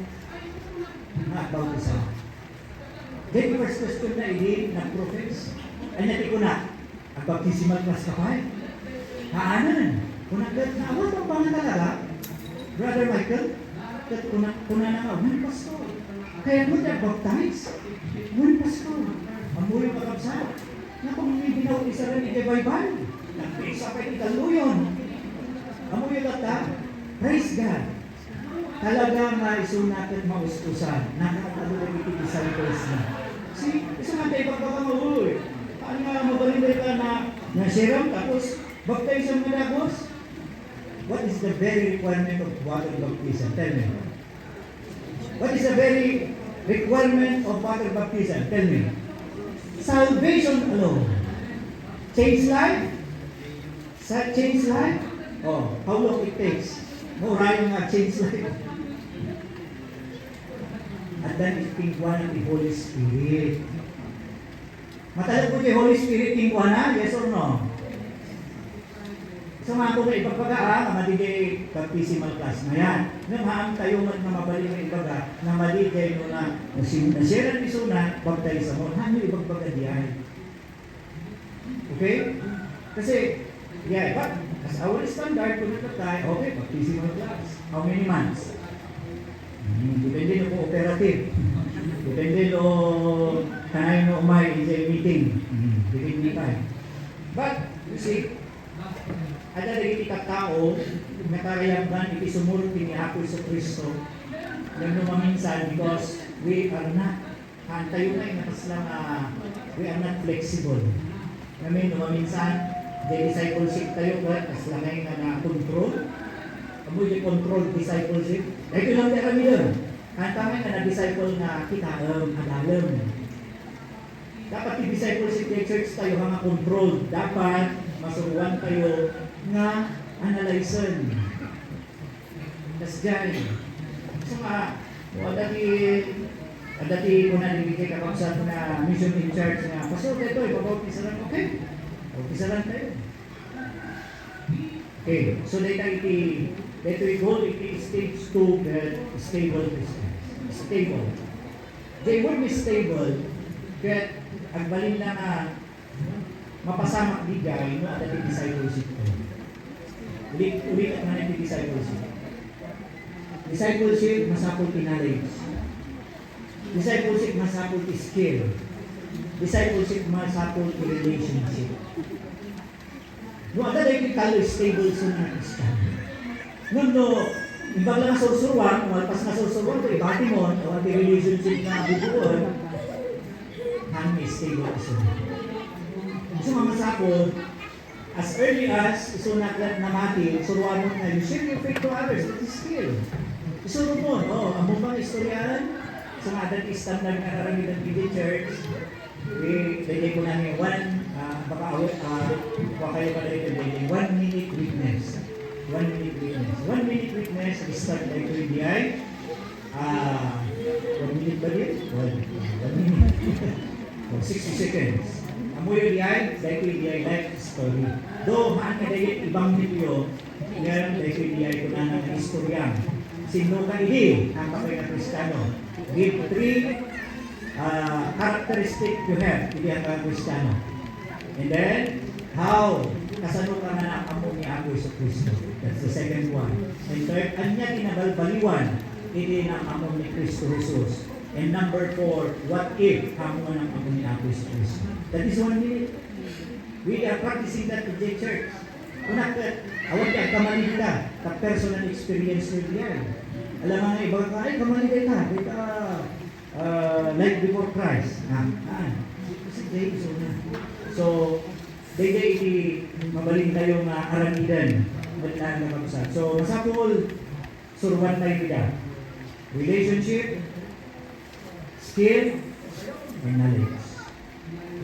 na about isa. Then first question na, hindi nag-profess. Ay natin ko na, ang baptismal class ka pa eh. Haanan, kung nag-awat ang pangan talaga, Brother Michael, kuna na nga, one pastor. Kaya mo na baptize, one pastor. Amoy makapsa. Na kung may binawisa rin i-Bible, nagpisa pa italuyon. Amoy yung lata, praise God. Talagang isunat at maustusan. Nakakatalo na iti disciples na. See, isunat tayo pagkakamuloy. Paano nga mabalibay ka na nasiram, tapos baptize ang madagos? What is the very requirement of water baptism? Tell me. What is the very requirement of water baptism? Tell me. Salvation alone. Change life? Change life? Oh, how long it takes? Murahin nga change life. At then itingkuan ng Holy Spirit. Matalag po yung Holy Spirit tingkuan na? Yes or no? So nga kung ipagpaga, madigay baptismal class na yan. Namaam tayo man na mabalik ng ibaga, na madigay mo na nasira ni Suna, baptize mo, ano ipagpaga diyan? Okay? Kasi, yeah, but as our standard, kung natatay, okay, baptismal class. How many months? Depende no cooperative. Depende no kanay no umay sa meeting. Depende tayo. But, you see, ada dari kita tao nakarayamban iti sumurot ni Apo Kristo na lumaminsan because we are not tayo na inakaslang we are not flexible. Kami lumaminsan the discipleship tayo but kaslangay na control. Amo yung control discipleship. Ito lang tayo kami doon. Kami na disciple na kita adalam. Dapat i-discipleship ng church tayo mga control. Dapat masuruan kayo nga analyzen. Tas dyan. So nga, dati ko na nabigay kakapsat na mission in charge na, pasok ito, ipapaupisaran, okay? Paupisaran tayo. Okay, so dito iti goal, iti stage 2, stable Christians. Stable. They won't be stable, kaya agbalin na nga mapasamak bigay no at iti discipleship ko. Ulit at man iti discipleship. Discipleship, masapol ti knowledge. Discipleship, masapol ti skill. Discipleship, masapol ti relationship. No, ada dahi kalo stable sa mga Kristiyan. No, imbag lang nasusuruan, malpas nasusuruan, ito ibati mo, o ti relationship na bubuon, kami stable sa mga. So mga sapol, as early as isunaklat na mati, suruan mo na, you share your faith to others, that is skill. Isuro mo, ang mong istoryahan, so nga dati standard na karamitan in the church, lagay ko namin baka kayo pala ito, 1 minute witness. 1 minute witness. 1 minute witness, start like UDI. 1 minute ba din? 1 minute. 60 seconds. Ang UDI, like UDI life story. Though, maan ka dahil ibang video, yan, like UDI ko na ng istorya. Sino ka hindi, ang kapay na Kristiyano. Give 3 characteristic you have, hindi ang Kristiyano. And then, how kasano ka na ang amo ni Apo Kristo. That's the second one. And third, anya kinabalbaliwan, hindi ng amo ni Kristo Jesus. And number 4, what if amo ng amo ni Apo Kristo. That is 1 minute. We are practicing that in the church. Una ka, awag ka, kamalig ka, personal experience with yan. Alam mga iba ka, ay kamalig ka, like before Christ. Kasi dahil na. So, dahil mabaling tayo nga aramidan. Maglaan na kapasad. So, masapol, suruan tayo nila. Relationship, skill, and knowledge.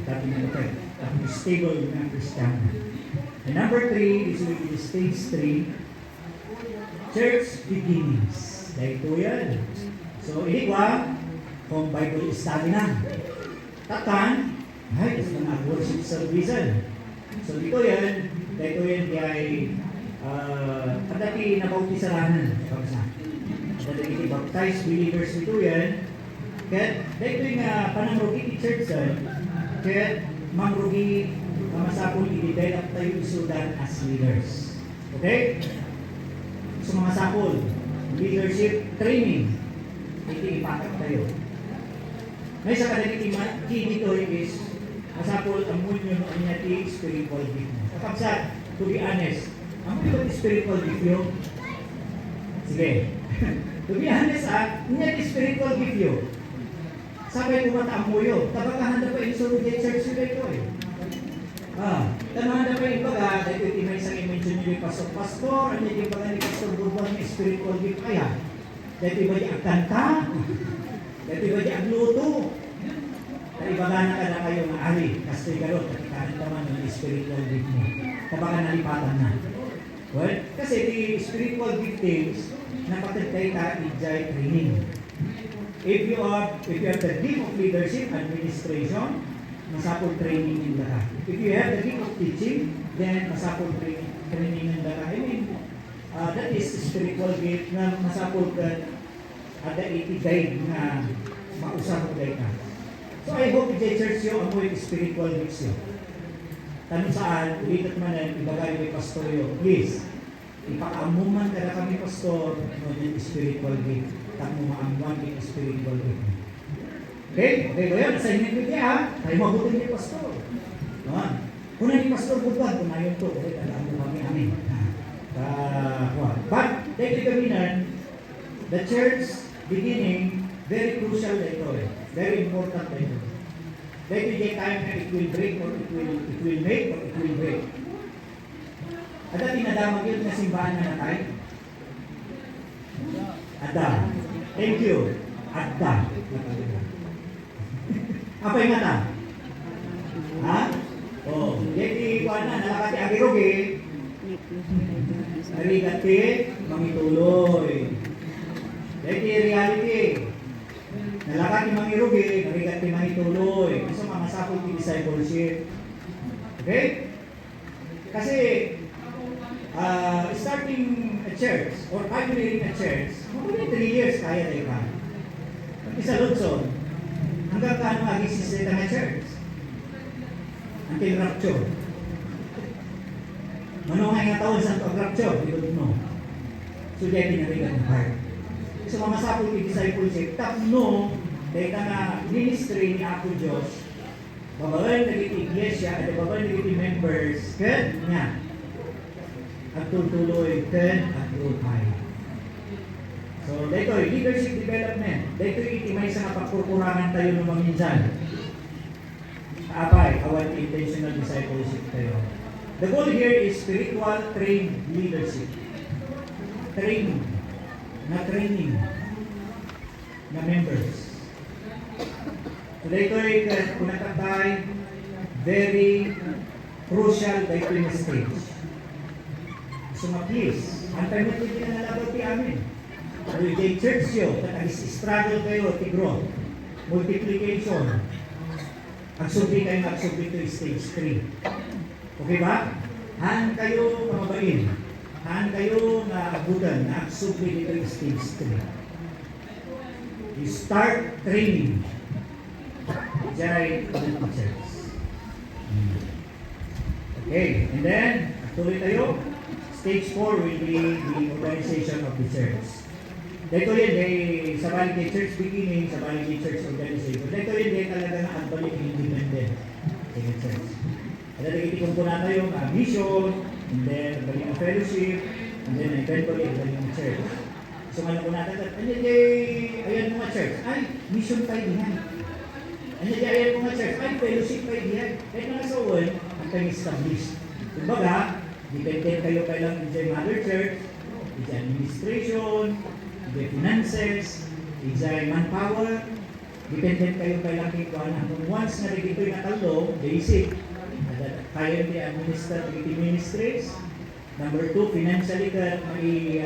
Tapi na ito. Tapi stable na Kristiyano. And number 3, this will be stage 3, church beginnings. Dahil ito yan. So, inikwa, kung Bible study na. Tatan, ay, ito na worship service. So, dito yan, dahil ito yan, dati nabautisaran. Dati iti baptized believers dito yan. Kaya, dahil ito yung panangrugi ni church, kaya mangrugi masapol i-develop tayo isudan as leaders. Okay? So mga sapol, leadership training, iti ipakat tayo. May sa kadagiti key dito is masapol ang munyo no niya ti spiritual gift mo. Kapag sa, to be honest, ang munyo ti spiritual gift yun? Sige. To be honest niya ti spiritual gift yun. Sabay kumataang mo yun. Tabagahanda pa yung sunod yung church yun ito eh. Tanahanda pa yung baga, dahil ito may isang i-mention nyo yung pastor, ano yung baga ni Pastor Burban yung spiritual gift kaya. Dahil iba di agkanta, dahil iba di agluto. Dahil baga na ka na kayo nga ali, kastoy galot, at ikanin naman yung spiritual gift mo. Tabaga nalipatan na. Well, kasi the spiritual giftings, napatagtay ka i-jay training. If you have the gift of leadership, administration, masapol training yung lahat. If you have the gift of teaching, then masapol training. training ng daka. I mean, that is spiritual gift na masapol ka ada iti-guide na mausap mo ka. So I hope i-church yo amoy spiritual gifts yo. Tanong saan, ulitat man na ibagay may pastor yo. Please, ipakaamuman ka na kami pastor no yung spiritual gift. Tamo maamuan yung spiritual gift. Okay? Okay ba yan? Assignment ko niya ha? Tayo mabutin ni pastor. No? Kung na ni pastor buwan, kung na yun to, okay, alam mo kami amin. But, take it kaminan, the church beginning, very crucial na ito eh. Very important na ito. Dahil yung time na it will break or it will make or it will break. At dati nadamag yun na simbahan na natay. Adam. Thank you. Adam. Apa yung mata? Ha? Oh, jadi kuan na nalakati agiroge. Narigati mangituloy. Jadi reality. Nalakati mangirugi, narigati mangituloy. Kasi mga sapol di discipleship. Okay? Kasi starting a church or pioneering a church, mga 3 years kaya tayo ka. Isa Lutson, hanggang kaano mag-exist na church? Until rapture. Manungay nga taon sa rapture, we don't know. So, dahil pinarigan ng heart. So, mga sapol yung discipleship, tapno, dahil na ministry ni Apo Diyos, babawal na yung iglesia, at babawal na yung members, kan niya. At tutuloy, kan at grupay. So, dito leadership development. Dito itimay sa kapagkurkurangan tayo ng maminsan. Apay, awan intentional discipleship tayo. The goal here is spiritual trained leadership. Training. Na training. Na members. So, dito kung natatay, very crucial dito yung stage. So, please, antay mo ito na nalabaw ti amin. Kung yung church yun, struggle kayo, tigro, multiplication, agsubli kayo agsubli to stage 3. Okay ba? Haan kayo pamabain. Haan kayo na abutan na agsubli dito stage 3. You start training. Diyan ang church. Okay, and then, tuloy tayo. Stage 4 will be the organization of the church. Dito yun, sa Baligay Church beginning, sa Baligay Church organization. Dito yun, talaga na agbalik independent sa church. At itikong po natin yung mission, and then balik ang fellowship, and then eventually balik ang church. So ano po natin, ayan mga church, ay, mission tayo diyan. Ayan mga church, ay, fellowship tayo diyan. Kahit mga sa world, ang tayo established. Kumbaga, dependent kayo kailang sa mother church, sa administration, the finances, sa manpower, dependent kayo kailang kikuan. Kung once na rin ito'y natalo, basic, kayo yung administer the ministries. Number 2, financially ka may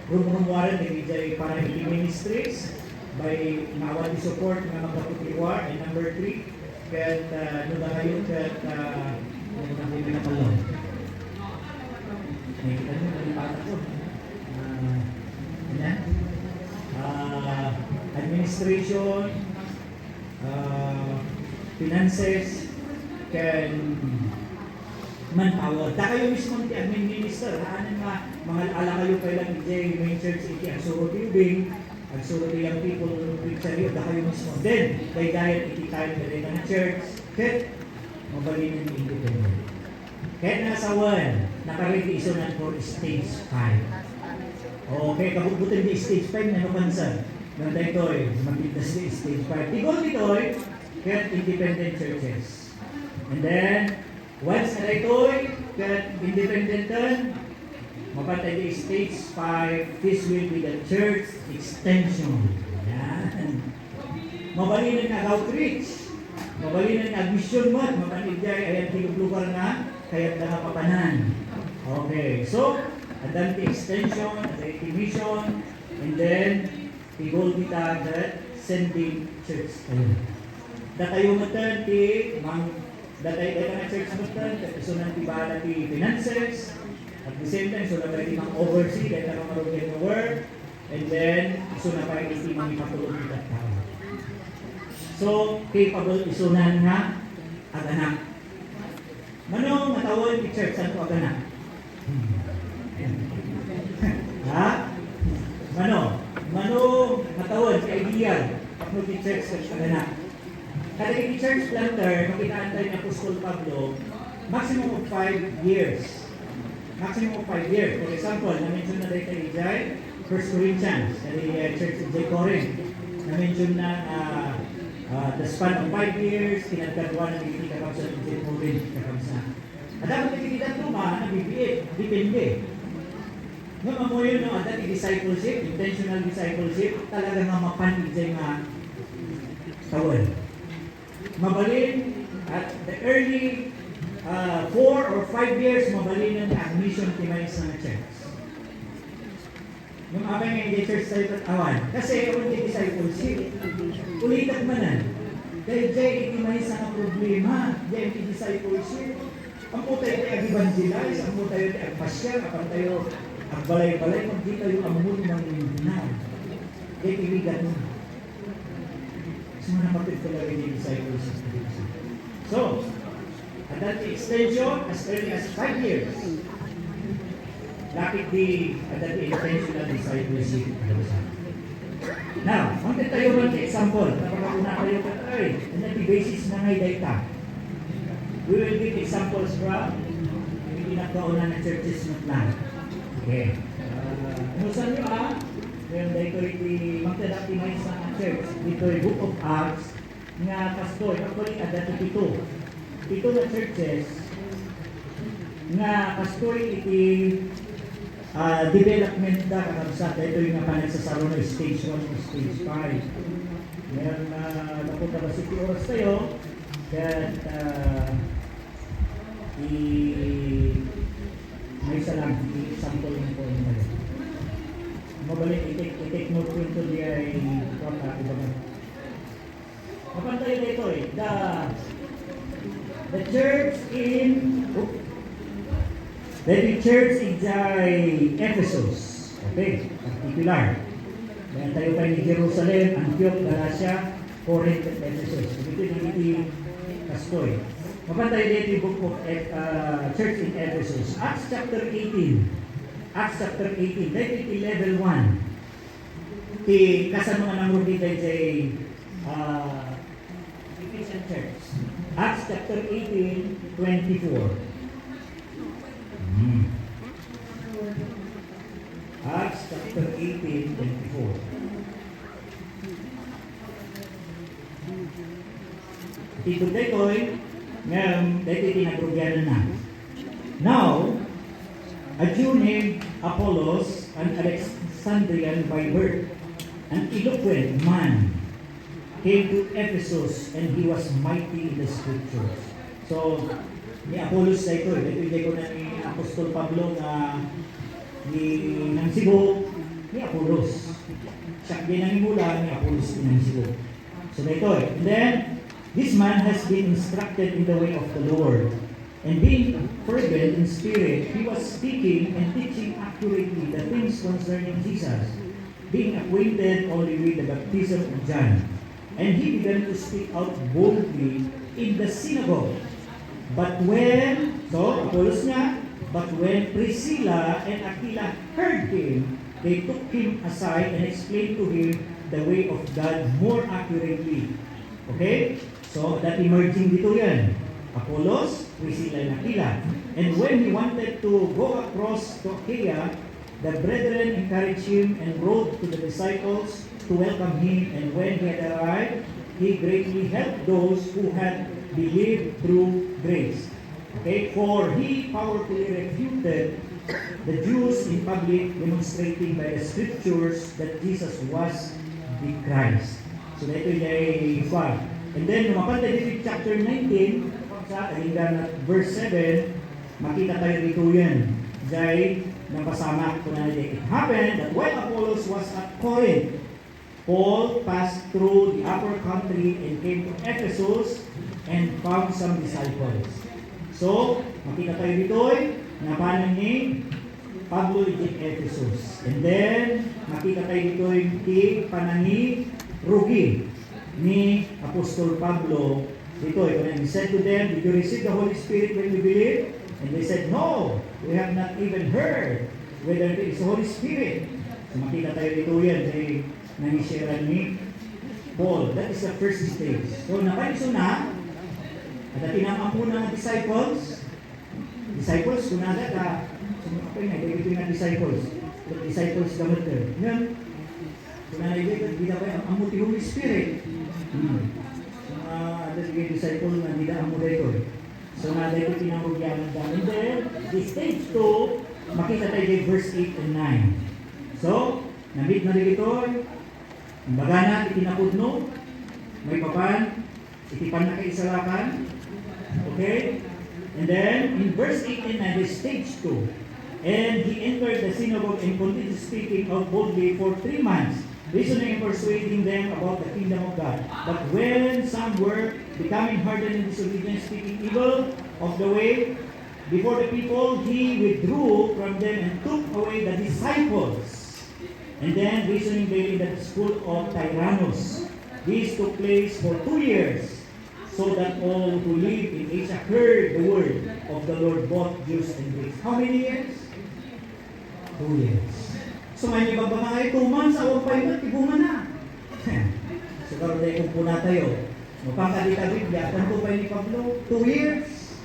rumwaran na para iti ministries by mawali support na magkaputiwar. And number 3, kahit nuna kayo kahit natalo. Nakikita nyo, nalipata ko. Administration, finances, can manpower. Da kayo mismo ti admin minister, haanan mga ala kayo kailang main church iti ang suro tubing, ang suro tiyang people preacher, da kayo mismo. Then, by diet iti tayo na ng church, kahit mabalin ng independent. Kahit nasa 1, naka-ready isunan for stage 5. Okay, kabubutin di stage 5 na napansan. Nang daytoy, magpintas di stage 5. Igol ditoy, kahit independent churches. And then, once na daytoy, kahit independent mapatay di stage 5, this will be the church extension. Yan. Mabalinan na outreach. Mabalinan na mission mo. Mapanigay, ayan tinuglugar na, kaya't na papanan. Okay, so, adan the extension, adan the mission, and then, the goal kita that sending church kayo. Datayo matan ti, datay na church matan, kasunan ti bala ti finances, At the same time, so na pwede mag-oversee, dahil na marunong ng work, and then, so na pwede iti mga ipatulog ng tao. So, capable isunan nga aganak. Manong matawon ni church saan ko aganak? Ha? Manong matawon si ideal kapag ni church sa aganak. Kada ni church planter, makitaan tayo ni Apostol Pablo, maximum of 5 years. Maximum of 5 years. For example, na-mention na dito ni Jai, 1 Corinthians, kaya church of J. Corinth, na-mention na the span of 5 years, kinagkagawa ng hindi kakapsa ng J. Corinth, kakapsa. At dapat nagkikita tuma, nabibiit, depende. Nga mamuyo no, at discipleship, intentional discipleship, talaga nga mapanig dyan nga tawal. Mabalin at the early 4 or 5 years mabalin ng admission timays ng church. Nung abay nga yung church tayo tatawan. Kasi kung hindi discipleship, ulitat manan. Dahil dyan itimays ang problema, dyan hindi discipleship. Ang po tayo tayo ag-evangelize, ang po tayo tayo ag-pasyal, ang tayo ag-balay-balay, kung di tayo amun ng hinaw. Dyan iligat mo. So, napapit talaga yung discipleship. So, at that extension, as early as 5 years, lapit di at that intentional discipleship. Now, kung tayo ng example, napakuna kayo katay, and that the basis na ngay data. We will give examples from yung pinagkaunan ng churches na plan. Okay. Kumusta nyo ngayon dito mag-optimize sa church. Dito yung Book of Acts nga pastor, actually at that ito na churches nga pastor iti development da kakabsat. Ito yung nga panagsasaro na stage 1 o stage 5. Ngayon napunta ba 60 oras tayo that may isa lang i-sample mo po yung mga mabalik i-take note po ito di ay kota iba na mapantay na ito the church in Ephesus. Okay, particular. Kaya tayo tayo ni Jerusalem, Antioch, Galatia, Corinth, at Ephesus. Ito yung kastoy. Mapantay dito yung book of Church in Ephesus. Acts chapter 18. Acts chapter 18. Dito yung level 1. Kasama nga ng rugit ay Ephesian Church. Acts chapter 18, 24. Acts chapter 18, 24. Ito dito'y ngayon, dito tinagruganan na. Now, a Jew named Apollos, an Alexandrian by birth, an eloquent man, came to Ephesus and he was mighty in the scriptures. So, ni Apollos na ito. Ito ko na ni Apostol Pablo na ng Cebu, ni Apollos. Siya din ang mula ni Apollos din ng Cebu. So, ito. And then, this man has been instructed in the way of the Lord. And being fervent in spirit, he was speaking and teaching accurately the things concerning Jesus, being acquainted only with the baptism of John. And he began to speak out boldly in the synagogue. But when Priscilla and Aquila heard him, they took him aside and explained to him the way of God more accurately. Okay? So, that emerging dito yan. Apollos, Priscilla and Aquila. And when he wanted to go across to Achaia, the brethren encouraged him and wrote to the disciples to welcome him, and when he had arrived, he greatly helped those who had believed through grace. Okay, for he powerfully refuted the Jews in public, demonstrating by the scriptures that Jesus was the Christ. So ito yung fact. And then, lumapan tayo dito chapter 19, sa verse 7, makita tayo dito yan. Dahil napasama ko na it happened that while Apollos was at Corinth, Paul passed through the upper country and came to Ephesus and found some disciples. So, makita tayo dito na paano ni Pablo iti Ephesus. And then, makita tayo dito yung panangi rugi ni Apostol Pablo dito. And he said to them, "Did you receive the Holy Spirit when you believe?" And they said, "No, we have not even heard whether it is the Holy Spirit." So makita tayo dito yan ay nangisyaran ni Paul. That is the first stage. So nakaiso na, at tinamang po ng disciples, kunada ka, sumakapay na, ito yung disciples. The disciples gamot ka. Ngayon, kunada ito, hindi na ba ang amuti Holy Spirit? Ada yung disciple na hindi na amuti ito. So nada ito tinamugyaman ka. And then, the stage 2, makita tayo yung verse 8 and 9. So, nabit na rin ito, ang bagana, itinapudno, may papan, itipan na kaisalakan. Okay? And then, in verse 8 and 9, the stage 2. And he entered the synagogue and continued speaking out boldly for 3 months, reasoning and persuading them about the kingdom of God. But when some were becoming hardened in disobedience, speaking evil of the way before the people, he withdrew from them and took away the disciples. And then reasoning daily in the school of Tyrannus. This took place for 2 years, so that all who live in Asia heard the word of the Lord, both Jews and Greeks. How many years? 2 years. So may ibang ba mga 2 months, awang pa yun, tibungan na. So karoon tayo kung puna tayo. Mapangkalita Biblia, tanto pa ni Pablo? 2 years.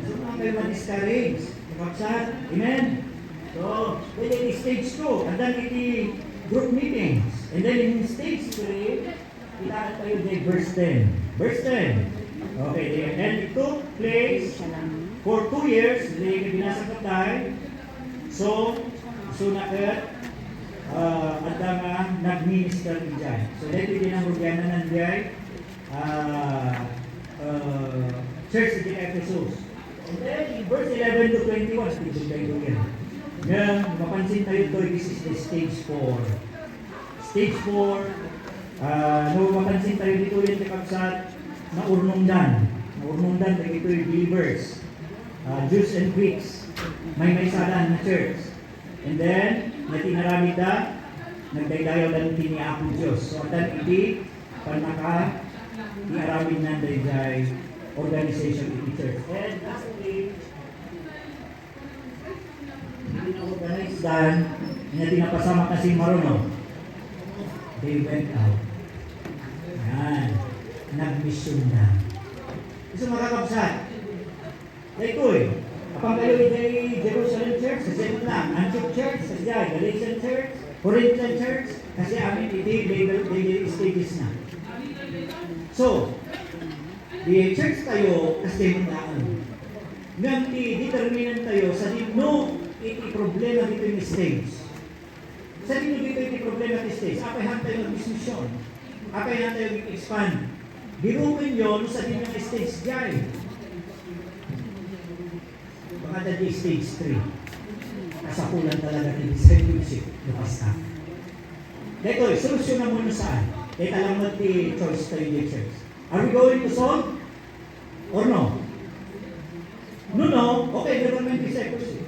So mga kayo ma-discourage. Magsat. Amen. So, then in stage 2, and then iti group meetings. And then in stage 3, ilaan tayo din verse 10. Verse 10. Okay, and it took place for 2 years, hindi binasa ka tayo. So nakat, at nga nag-minister dyan. So, dito din ang rugyanan ng dyan, church in Ephesus. And then, in verse 11 to 21, dito tayo yan. Ngayon, mapansin tayo ito, this is the stage 4. Stage 4, mapansin tayo dito yung kapsat na urnungdan. Ito yung believers, Jews and Greeks. May sadan na church. And then, natinarami da, nagdaydayaw dan tiniapong Diyos. So, at iti, panaka, iaramin na dayday organization iti church. And lastly, hindi na organize dan, na tinapasama kasi maruno. They went out. Yan. Nag-mission na. Gusto makakabsat. Ito apang kayo ay Jerusalem Church, kasi ito lang. Antioch Church, kasi Galatian Church, Corinthian Church, kasi amin iti label stages na. So, di church tayo, kasi maglaan. Ngayon, determinant tayo sa no iti problema dito yung stage. Sa dito yung problema ng stage, apay han tayo mag-mission. Apay han tayo mag-expand. Birukin yun sa dito yung stage dyan. Baka dati stage 3. Kasapulan talaga ng discipleship na pasta. Dito, solusyon na muna saan? Dito lang mag-choice tayo yung church. Are we going to solve? Or no? No. Okay, meron may discipleship.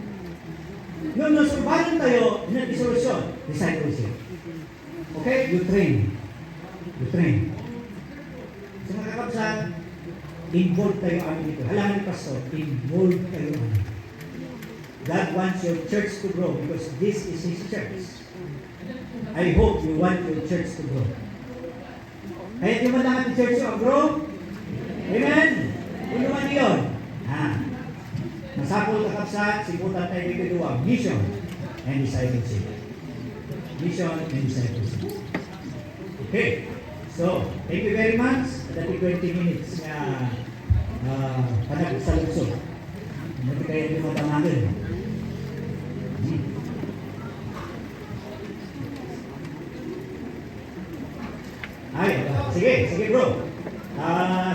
No, so bayan tayo, solusyon, discipleship. Okay? You train. So nakakapsat, involved tayo amin dito. Alam ni Pastor, involved tayo amin. God wants your church to grow because this is His church. I hope you want your church to grow. Kaya di man lang ang church to grow? Amen? Kung naman yun. Masapol kakapsat, siputan tayo dito duwa. Mission and discipleship. Mission and discipleship. Okay. So, thank you very much. Dati 20 minutes na panag-salusok. Hindi kayo hindi matamagin. Ay, sige bro.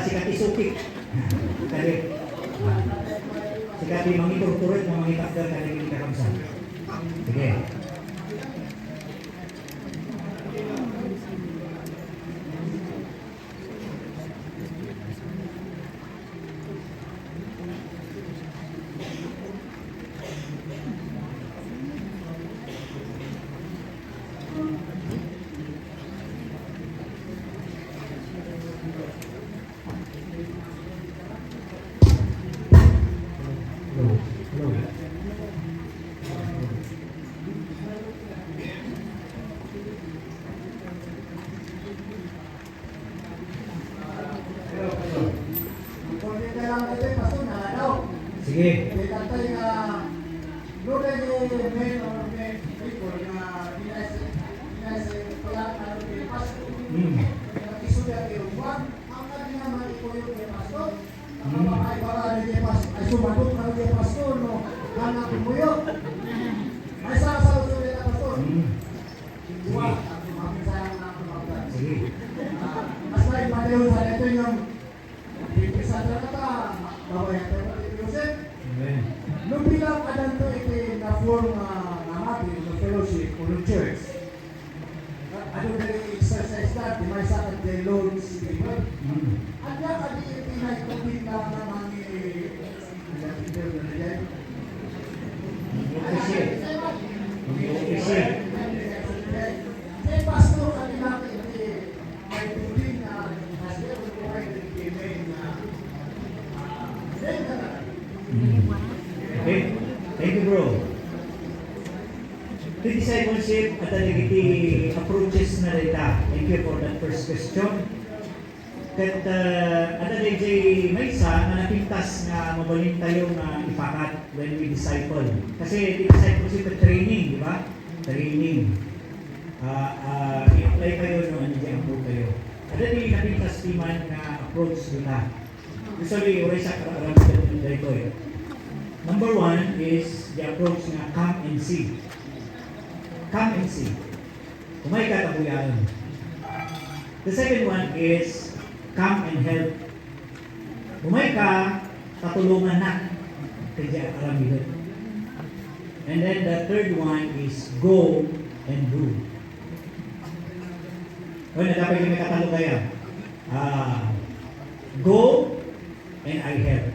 Sikat isukik. Kali. Sikat mangitur-turit na mangitakder kali hindi kakamsan. Sige. kailangan ito yung pastor na daw. Sige. Tatay nga, no rin yung men or men people na dinasa pala ano yung pastor. Isuda yung buwan, ang kanya naman ipuyog yung pastor. Ang mga kaibara yung pastor, ay sumagot na yung pastor, no? Hanap yung muyog. Ay sa ulit na pastor. Buwan, mapinsayang na kumabda. Sige. Mas lain Mateo sa ito yung pipisa na kata, bawa yung Joseph. Amen. Nung bilang adan to ito na-form natin ng fellowship o ng church, ano na yung exercise na, di may sakit kay Lord si David. At yan, kadi yung pinay-complete na naman ni Kaya pastor, kadi natin may tuloy na pastor, kung ay nag-email na Okay. Thank you, bro. The discipleship at the approaches na rin ka. Thank you for that first question. Kat ada DJ Maysa na napintas nga mabalin tayo nga ipakat when we disciple. Kasi discipleship at training, di ba? Training. I-apply kayo nung ano dyan approach kayo. Ada di napintas timan nga approach nila. Usually, oray sa karamihan dito eh. Number one is the approach na come and see. Come and see. Kumay ka tabuyan. The second one is come and help. Kumay ka, tatulungan na. Kaya karamihan. And then the third one is go and do. O, dapat yung may katalugaya. Go and I help.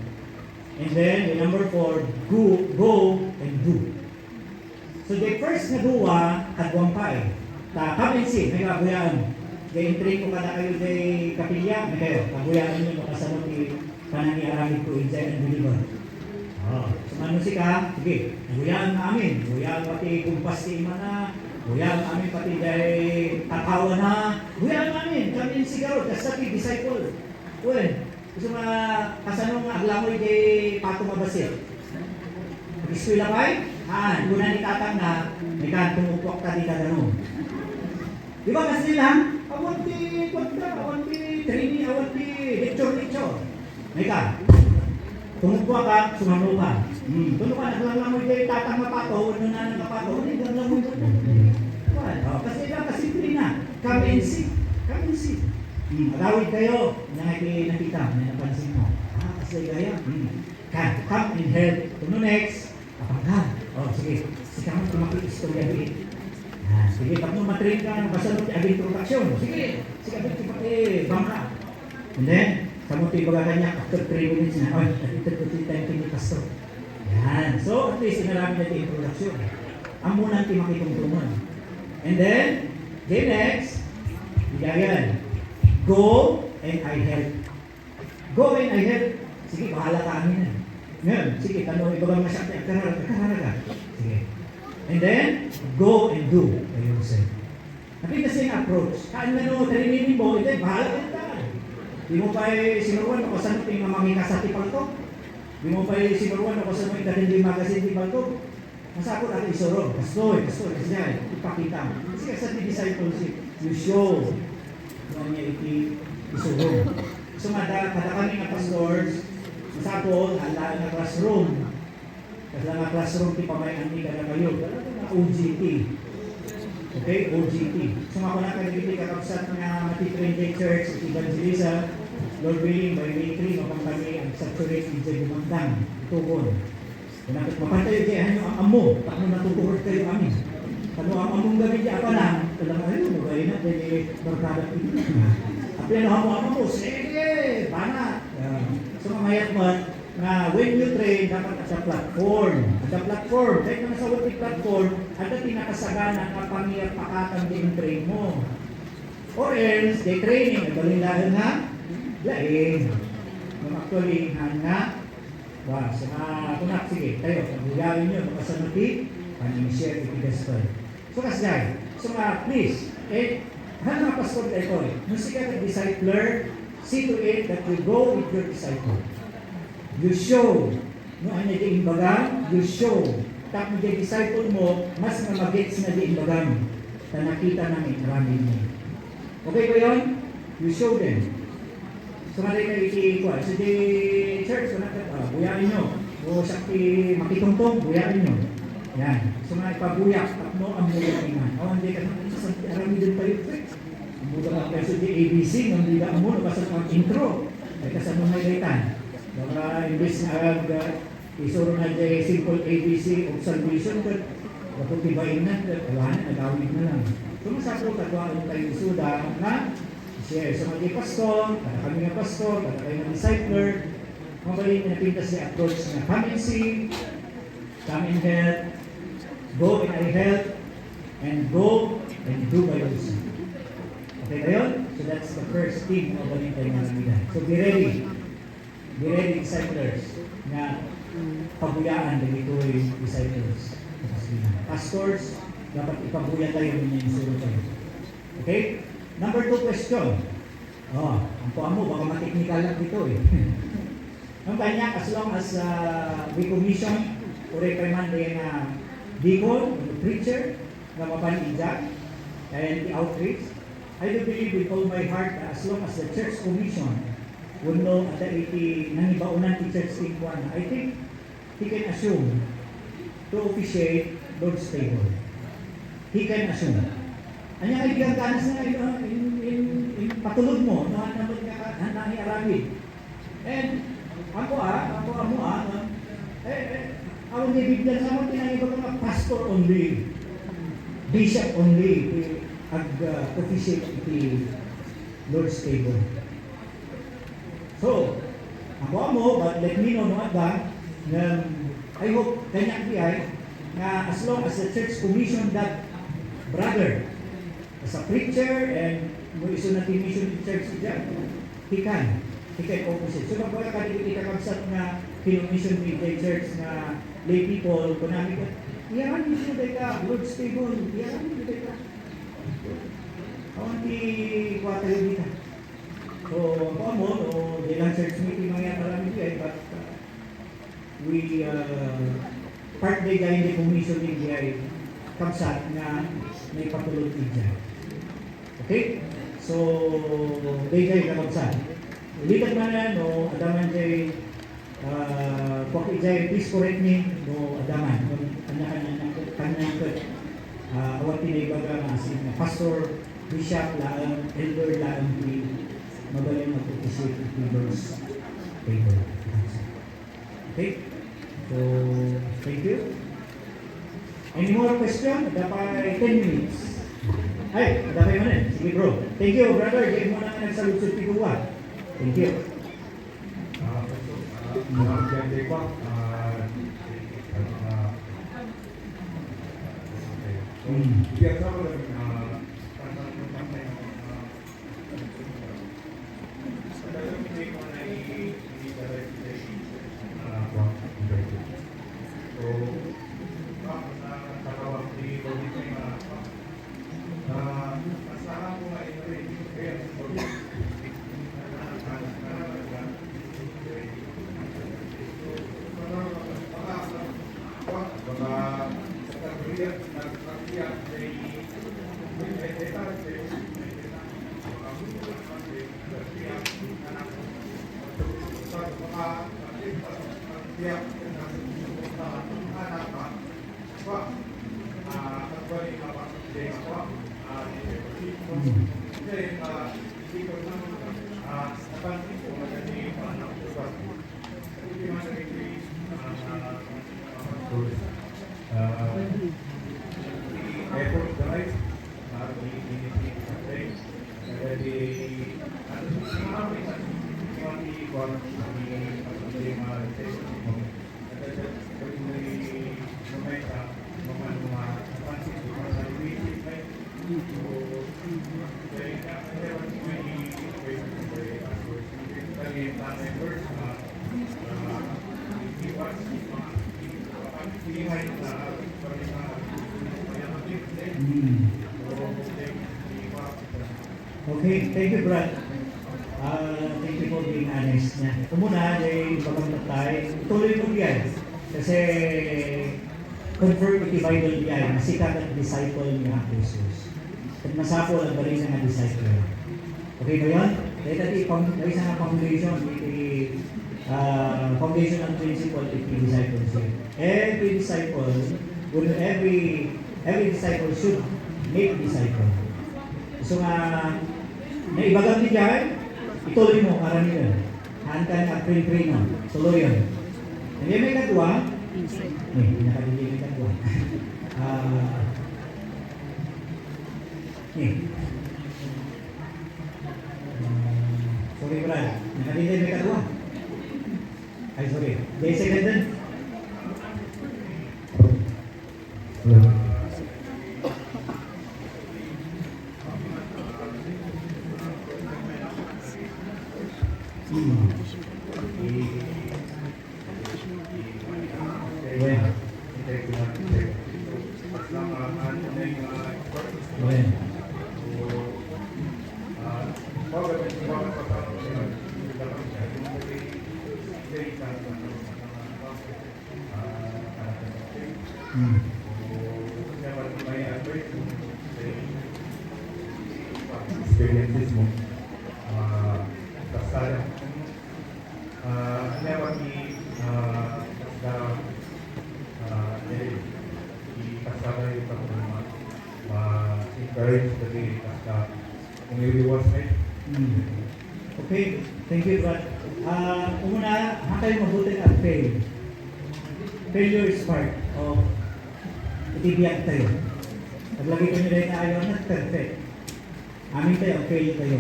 And then the number 4, go and do. So the first na duwa, kadwang pa eh. Come and see, may kabuyaan. Kaya entry ko kada kayo sa kapilya, may kayo, kabuyaan nyo makasamot ni panangiaramid ko enjoy and deliver. Sumano si ka, sige, kabuyaan namin. Kabuyaan pati kumpas si ima na. Kabuyaan namin pati dahil tatawa na. Kabuyaan namin, kami yung sigaro, kasati disciple. Well, gusto mga kasanong aglamoy kay Pato Mabasit. Pag-eskwila pa eh? Guna ni tatang na may tumupok ka di kaganong. Di ba kasi lang? Awan di kwanta, awan di training, awan di lecture. May ka. Tumupok ka, sumano ka. Tuno ka, naglamoy kay tatang mapato, ano na nagkapato, ano naglamoy ka na. Kasi lang, kasimple na. Come and see. Come and see. Agawid kayo, nakita, may napansin mo. Kasi gaya. Come and help. Tuno next, kapanggan. Sige. Sige mo tumakit-istorya din. Sige, pag mo matrain ka, basta mo ti-aging production. Sige, abit pati bangka. And then, kamuti baga kanya, after 3 minutes na, ito time kini pastor. Yan. So, at least, inarami na introduction. Ang muna ti makitungtungan. And then, okay, next, bigayan. Go and I help. Go and I help. Sige, bahala ka amin na. Ngayon, sige, tanong ibagang masyakti, karara. Sige. And then, go and do. Ayun sa'yo. Nakita siya yung approach. Kaan na no, tarinin mo, ito, bahala ka na. Di mo pa sinuruan ako sa nating mamangika sa tipal to. Di mo pa sinuruan ako sa mga ikatindi magasin tipal to. Nasa ako natin isurong. Kastoy, kasi yan, ipakita mo. Kasi sa discipleship, you show kung niya isurong. So, kada kami nga pastors, sa ako, handa na classroom. Kasi nga classroom, di pa may anika na kayo. Na OGT. Okay, OGT. So, ako na kanagiti kakapsat nga matitrain kay church, evangelisa, Lord willing, by May 3, mapang kami ang saturate in Jay Gumandang, tukon. Kung nakit mapantay kayo, ang amo, takmo natutuhod kayo amin. Kano ang among gawin niya, apa lang, talang ayun, magayin na, dahil barkadat ito. Tapi ano ang amo, sige, pana. So, mamayat mo, na when you train, dapat at the platform. At the platform, kahit naman sa working platform, ada tinakasagana na pangiyapakatan din train mo. Or else, the training, nagbalindahan nga, lain. Nung actually, nga, so kunak, sige, tayo, pag-gawin nyo, makasanuti, paning-share with the gospel. So, kasgay, so please, hal mga pastor tayo ko, musika ka discipler, see to it that you go with your disciple. you show. No, ano di imbagan, you show. Tap mo di disciple mo, mas nga magets na di imbagan. Na nakita namin, marami mo. Okay ba yun? You show them. So nga kayo iti-kuha. So di church, buyain nyo. O sakti makitungtong, buyain nyo. Yan. So nga ipabuyak, tapno ang buyak iman. O hindi ka naman sa arami din tayo. Ang buyak ang peso di ABC, nang hindi ka mo, nabasag ang intro. Ay kasanong may gaitan. Baka imbis na isuro na di simple ABC of salvation, but kapag tibain na, wala na, nagawid na lang. So masako katwaan tayo isuda na share. So mga pastor, kada kami nga pastor, kada kayo nga discipler, mabalin na pintas ni approach na come and see, come and help, go and I help, and go and do by yourself. Okay ba yun? So that's the first thing na mabalin tayo mga nabida. So be ready. Be ready, disciplers, na pabuyaan na ito yung disciples. Pastors, dapat ipabuya tayo ng insuro tayo. Okay? Number 2 question. Ang puwa mo, baka mateknikal lang dito eh. Ang kanya, as long as we commission or recommend yung deacon, the preacher, na mapanijak, and the outreach, I do believe with all my heart that as long as the church commission would know at the nangibaunan ti church tingkuan, I think he can assume to officiate Lord's table. He can assume. Anya kaibigan kanas na in patulog mo, naman ka nangiaramid. And ako awang nibigyan sa mga tinangiba mga pastor only, bishop only, officiate iti Lord's table. So, ako mo, but let me know no agad, I hope kanya kiyay, na as long as the church commission that brother as a preacher and mo iso na mission in church dyan, he can opposite. So magwala ka dito kakabsat na kinomission with the church na lay people, kunami ka, iyan mission day ka, Lord's table, iyan mission day ka. Awan ti kwata yun dito. So, ako mo, ilang church meeting mga yan marami dyan, but we part day gaya ni commission ni gaya kabsat na may patulog dyan. Okay? So, day gaya na kabsat. Ulitan man na, no, adaman jay kung ijay, please correct me, no, adaman. Kanya awat tinaybaga na asin na pastor, bishop, laan, elder, laan, magaling mag-officiate the Lord's table. Okay? So, thank you. Any more question? Dapat 10 minutes. Ay, dapat mo na. Sige bro. Thank you brother. Hindi mo na nagsalut-sut piguwa. Thank you. Okay, thank you, Brad. Thank you for being honest. Kumuna, ay bagang tayo. ay tuloy mo yan. Kasi confirm iti Bible yan, sikat at disciple ni Jesus. At masapol ang bali nga disciple. Okay ba yun? Dahil iti isa nga foundation, iti foundational principle iti discipleship. Every disciple, every disciple should make disciple. So nga, naibagang ni Jai, ituloy mo, karamihan. Hanta na pray no. Tuloy yun. Hindi may kadwa, pinakadili may kadwa. Sorry Brad, nakadili may kadwa. Ay sorry, day second din. Experiences mo kasaya lewat di kasara yung pagmama encourage dari kasta umiliwas na Okay, thank you Brad. Umuna, hakay mabuti at fail. Failure is part of itibiyag tayo. Paglagay ko nyo rin na ayaw na perfect. Amin tayo, fail tayo.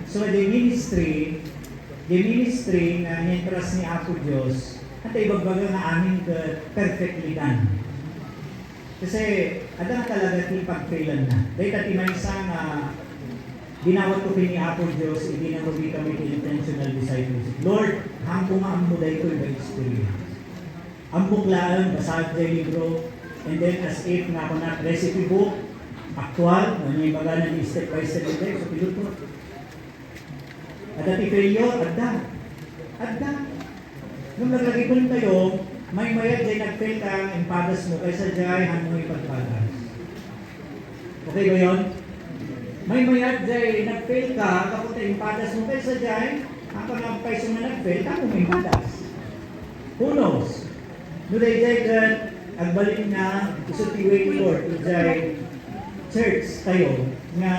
So the ministry nga niyentras ni Apo Diyos, at ibagbaga nga amin perfectly done. Kasi, ada nga talaga yung pag-failan na. Dahil tatimay sa nga, ginawat ko ni Apo Diyos, hindi na mabi kami intentional disciples. Lord, hangko nga ang muday ko yung experience. Ang buklaan, basag sa libro, and then as if nga ako na recipe book, actual, may baga na step by step ito, so pilot ko. At ati failure, adda. Nung naglagay ko tayo, may mayat dyan nag-fail ka ang impadas mo, kaysa dyan, hanggang mo ipagpadas. Okay ba yun? May mayat dyan nag-fail ka, kapunta impadas mo, kaysa dyan, hanggang ang paiso na nag-fail, kamo mo impadas. Who knows? No day dyan, agbalik na, isutiway ni Lord, dyan, church tayo, nga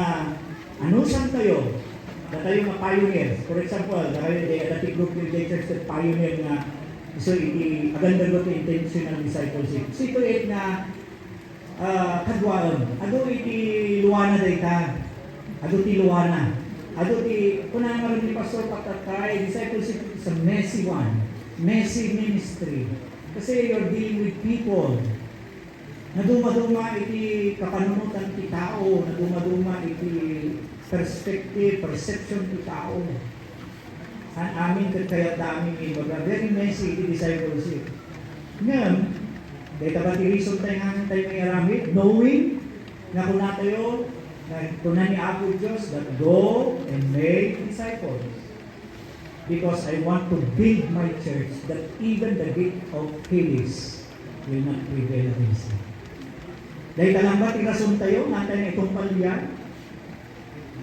anusan tayo, na tayo mga pioneers. For example, dati group yung church na pioneer nga, so aganda ko ito intentional discipleship. So ito na kadwaan. Ado iti luwana day ka. Ado ti luwana. Ado ti, kung na naman ni Pastor Patatay, discipleship is a messy one. Messy ministry. Kasi you're dealing with people. Naduma-duma iti kapanunutan ti tao, naduma-duma iti perspective, perception ti tao. Ang amin kaya dami ni baga, very messy iti discipleship. Ngayon, dahil tabat i-reason tayo nga tayo may aramid, knowing na kung na tayo, na kung na ni Apo Diyos, that go and make disciples. Because I want to build my church that even the gate of Hades will not prevail against it. Dahil talambat irason tayo, natin na itong palyan,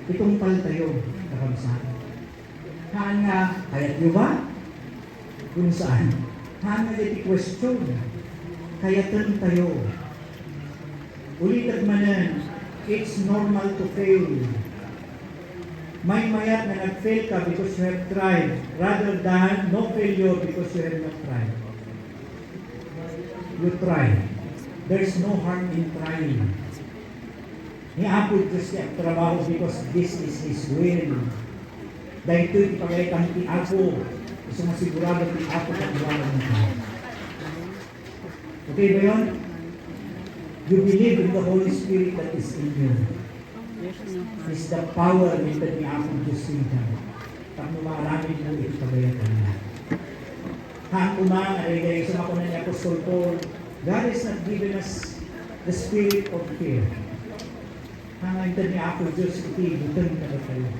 itong pal tayo, kakamsaan. Haan nga, kayat nyo ba? Kung saan? Haan nga diti question, kayatan tayo. Ulitat manan, it's normal to fail. May mayat na nag-fail ka because you have tried, rather than no failure because you have not tried. You try. There's no harm in trying. Ni Apo Diyos siya trabaho because this is His will. Dahil ito'y ipagaytan ni Apo. Gusto masigurado ni Apo pag-iwanan mo. Okay ba yun? You believe in the Holy Spirit that is in you. It's the power ni Apo Diyos siya. Pag marami mo ipagayatan niya. Hang umang, ay sumakunan ni Apostol Paul, God has not given us the spirit of fear. Hangantan ni Apo Diyos, iti-butan ka na tayo.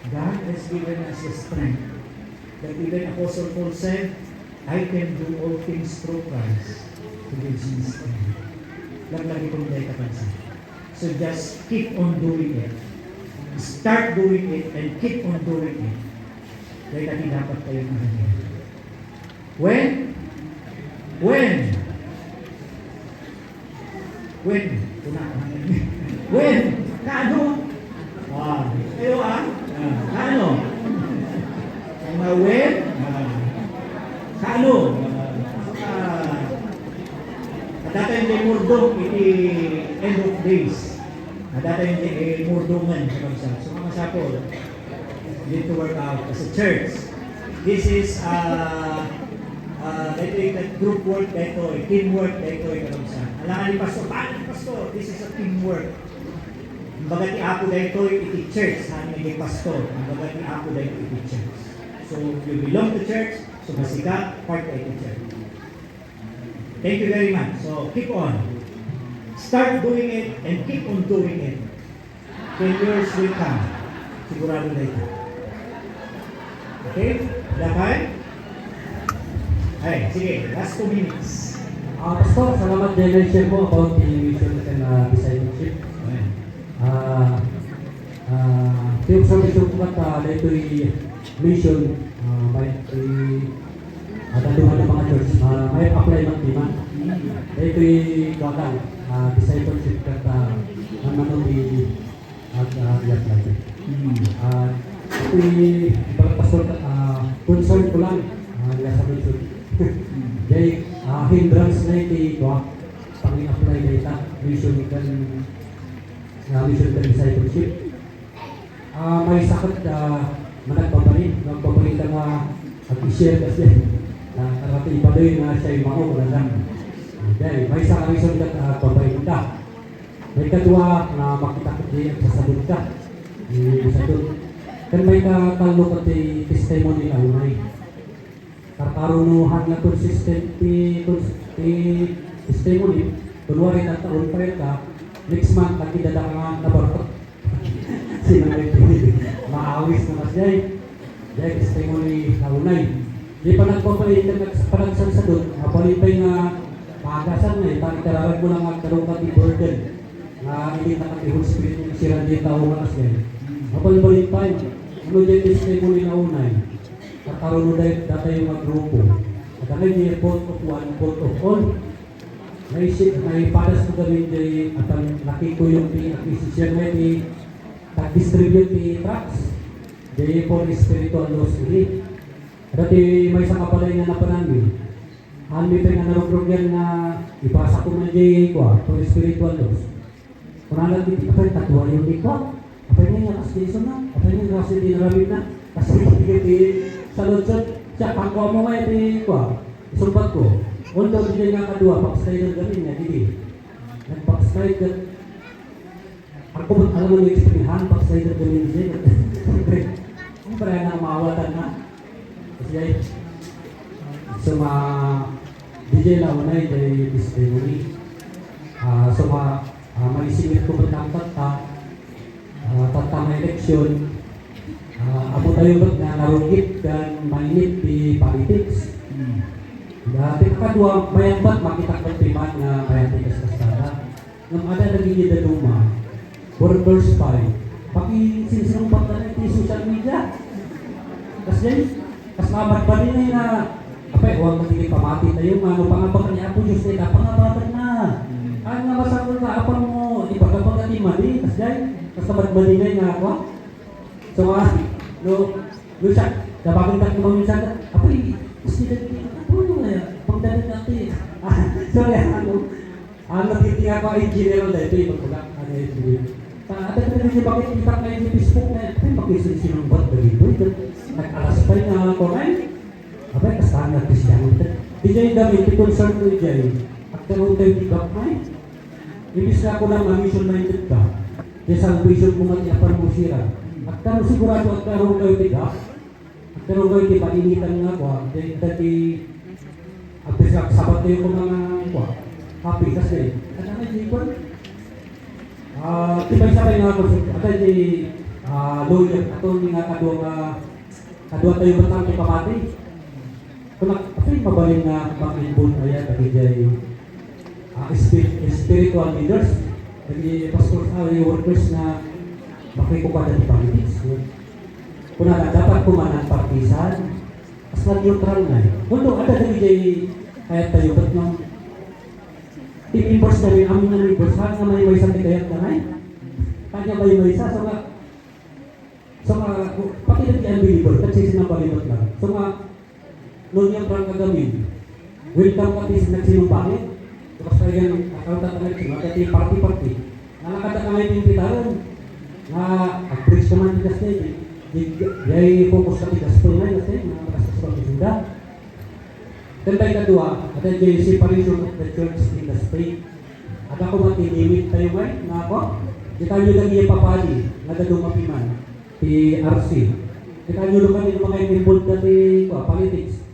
God has given us the strength. That even Apostle Paul said, I can do all things through Christ who gives me strength. Lagi kong dahil kapansin. So just keep on doing it. Start doing it and keep on doing it. Dahil lagi dapat kayo mahangin. When? When? Kaano? Kayo kaano? Ang mga when? Kaano? Data yung murdong iti end of days. Data yung murdoman sa kamsa. So mga sapol, you need to work out as a church. This is group work dito, teamwork dito yung kamsa. Alangan ni Pastor, paano Pastor? This is a teamwork. Kumbaga ti Apo dito iti church, hani ni Pastor. Kumbaga ti Apo dito iti church. So you belong to church, so basika part iti church. Thank you very much. So, keep on. Start doing it and keep on doing it. Failures will come. Sigurado na ito. Okay? Lakay? Ay, sige. Last 2 minutes. Pastor, salamat din na share mo about the mission and discipleship. Yung sa mission ko at dito'y mission, dadungan ng mga church, may apply ng timan. Dito'y wakang discipleship at naman di apply. Ito'y pastor, concern ko lang nila sa mission. Dahil hindrance na ito, pang-apply na ito, mission kan discipleship. May sakit nagbabalik na mag-share kasi karati iba doon na siya yung mako lang. Dahil may isa kami sundat pabalik ka. May kadua na makita ko diyan sa sabot ka. Kan may katalo ka ti testimony na unay. Kakarunuhan na consistent ti testimony. Kunwari na taon pa rin ka, next month nakidada ka nga nabarot. Sinangay maawis na mas dahil. Dahil testimony na unay. Di pa nagpapalit ka nagpanagsan sa doon, mapalipay na maagasan na itararag mo lang magkaroon ka di burden na hindi nakatihol spirit ng siran di tao manas dahil. Mapalipay, ano dyan testimony na unay, kakaroon mo dahil data yung magrupo. At ano yung fault of one, fault of all. May padas ko gawin dahil at ang nakiko yung acquisition na di distribute di tracks. Dahil for spiritual loss ulit. Dati may isang kapalay na napanangin. May pa nga narogrog yan na ipasa ko na dyan for spiritual loss. Kung nalang dito, apay katuwa yung dito. Apay nga kasi dito na. Apay nga kasi dinaramit na. Kasi hindi sa lodsot. Siya, pangkuha mo nga yung isumpat ko. Although hindi nga kadua, pakaslider gamin nga, hindi. Nagpakaslider. Ako ba, alam mo yung ekspertihan, pakaslider gamin siya. Ang parang na mawatan na. Kasi so DJ lang unay day testimony. So maisingit ko bertangkat tentang eleksyon. Amo tayo na narugit dan mainit di politics. Dati kadua bayan bat makita kontriman na bayan tikas kastada. Ngam ada lagi di rumah. Burgers pie. Paki sinsinong batan di social media. Kasi kas naman ba rin na apay, huwag magiging pamati tayo pangabakan niya po Diyos nila, pangabakan na. Ang nga masakot ka, apang mo, ipagkapag at imali, kas dahil, kas naman ba rin nga ako? So no siya, napagin ka kung minsan, apay, gusto nila, pagdalit natin. Sorry, nagtiting ako ay general dahil ito yung magpagak, at ito rin bakit kita kayo sa Facebook na, ay, makisisinong ba't ba dito? Nag-alas pa yung ako ay abay, kasahan na Kristiyano. Di dyan yung gamit, i-concern ko dyan. At karoon tayo di bakmay. Ibis na ako lang mission-minded ka. Di salvation mo matiapan mo sira. At karoon sigurado at karoon kayo di bak. At karoon kayo di painitan nga ko. Dati, at sabat kayo ko mga ko. Happy kasi. At ano yung ikon? Tibay-sabay nga ako. At di lawyer. At nga kadua tayo batang pamati. kung ako yung mabalin nga mag-involve na yan, kasi dyan spiritual leaders, kasi pastor workers na makikupada di politics. Kung na dapat kumanan partisan, as na neutral na eh. Although, ada dali dyan kaya tayo, ba't nung team members na rin, amin na members, saan nga may isang tikayat na rin? Kanya may isa, so nga, pati na di unbeliever, kasi sinabalimot lang. So nga, noon yung parang kagamin, welcome ka tis nagsinumpangin, tapos talagang akaunta talaga, magkati party-party. Nalakada ka ngayon yung titaran, naag-preach naman yung kasi, yay focus ka yung gospel na yun, kasi mga makasas pa sudah. Tentang kedua, ada jadi separation of the church in the state. Ada ko matinimit tayo ngayon, na ako, kita nyo lang yung papali, nagadumapiman, di RC. Kita nyo lang yung mga involved na di politics.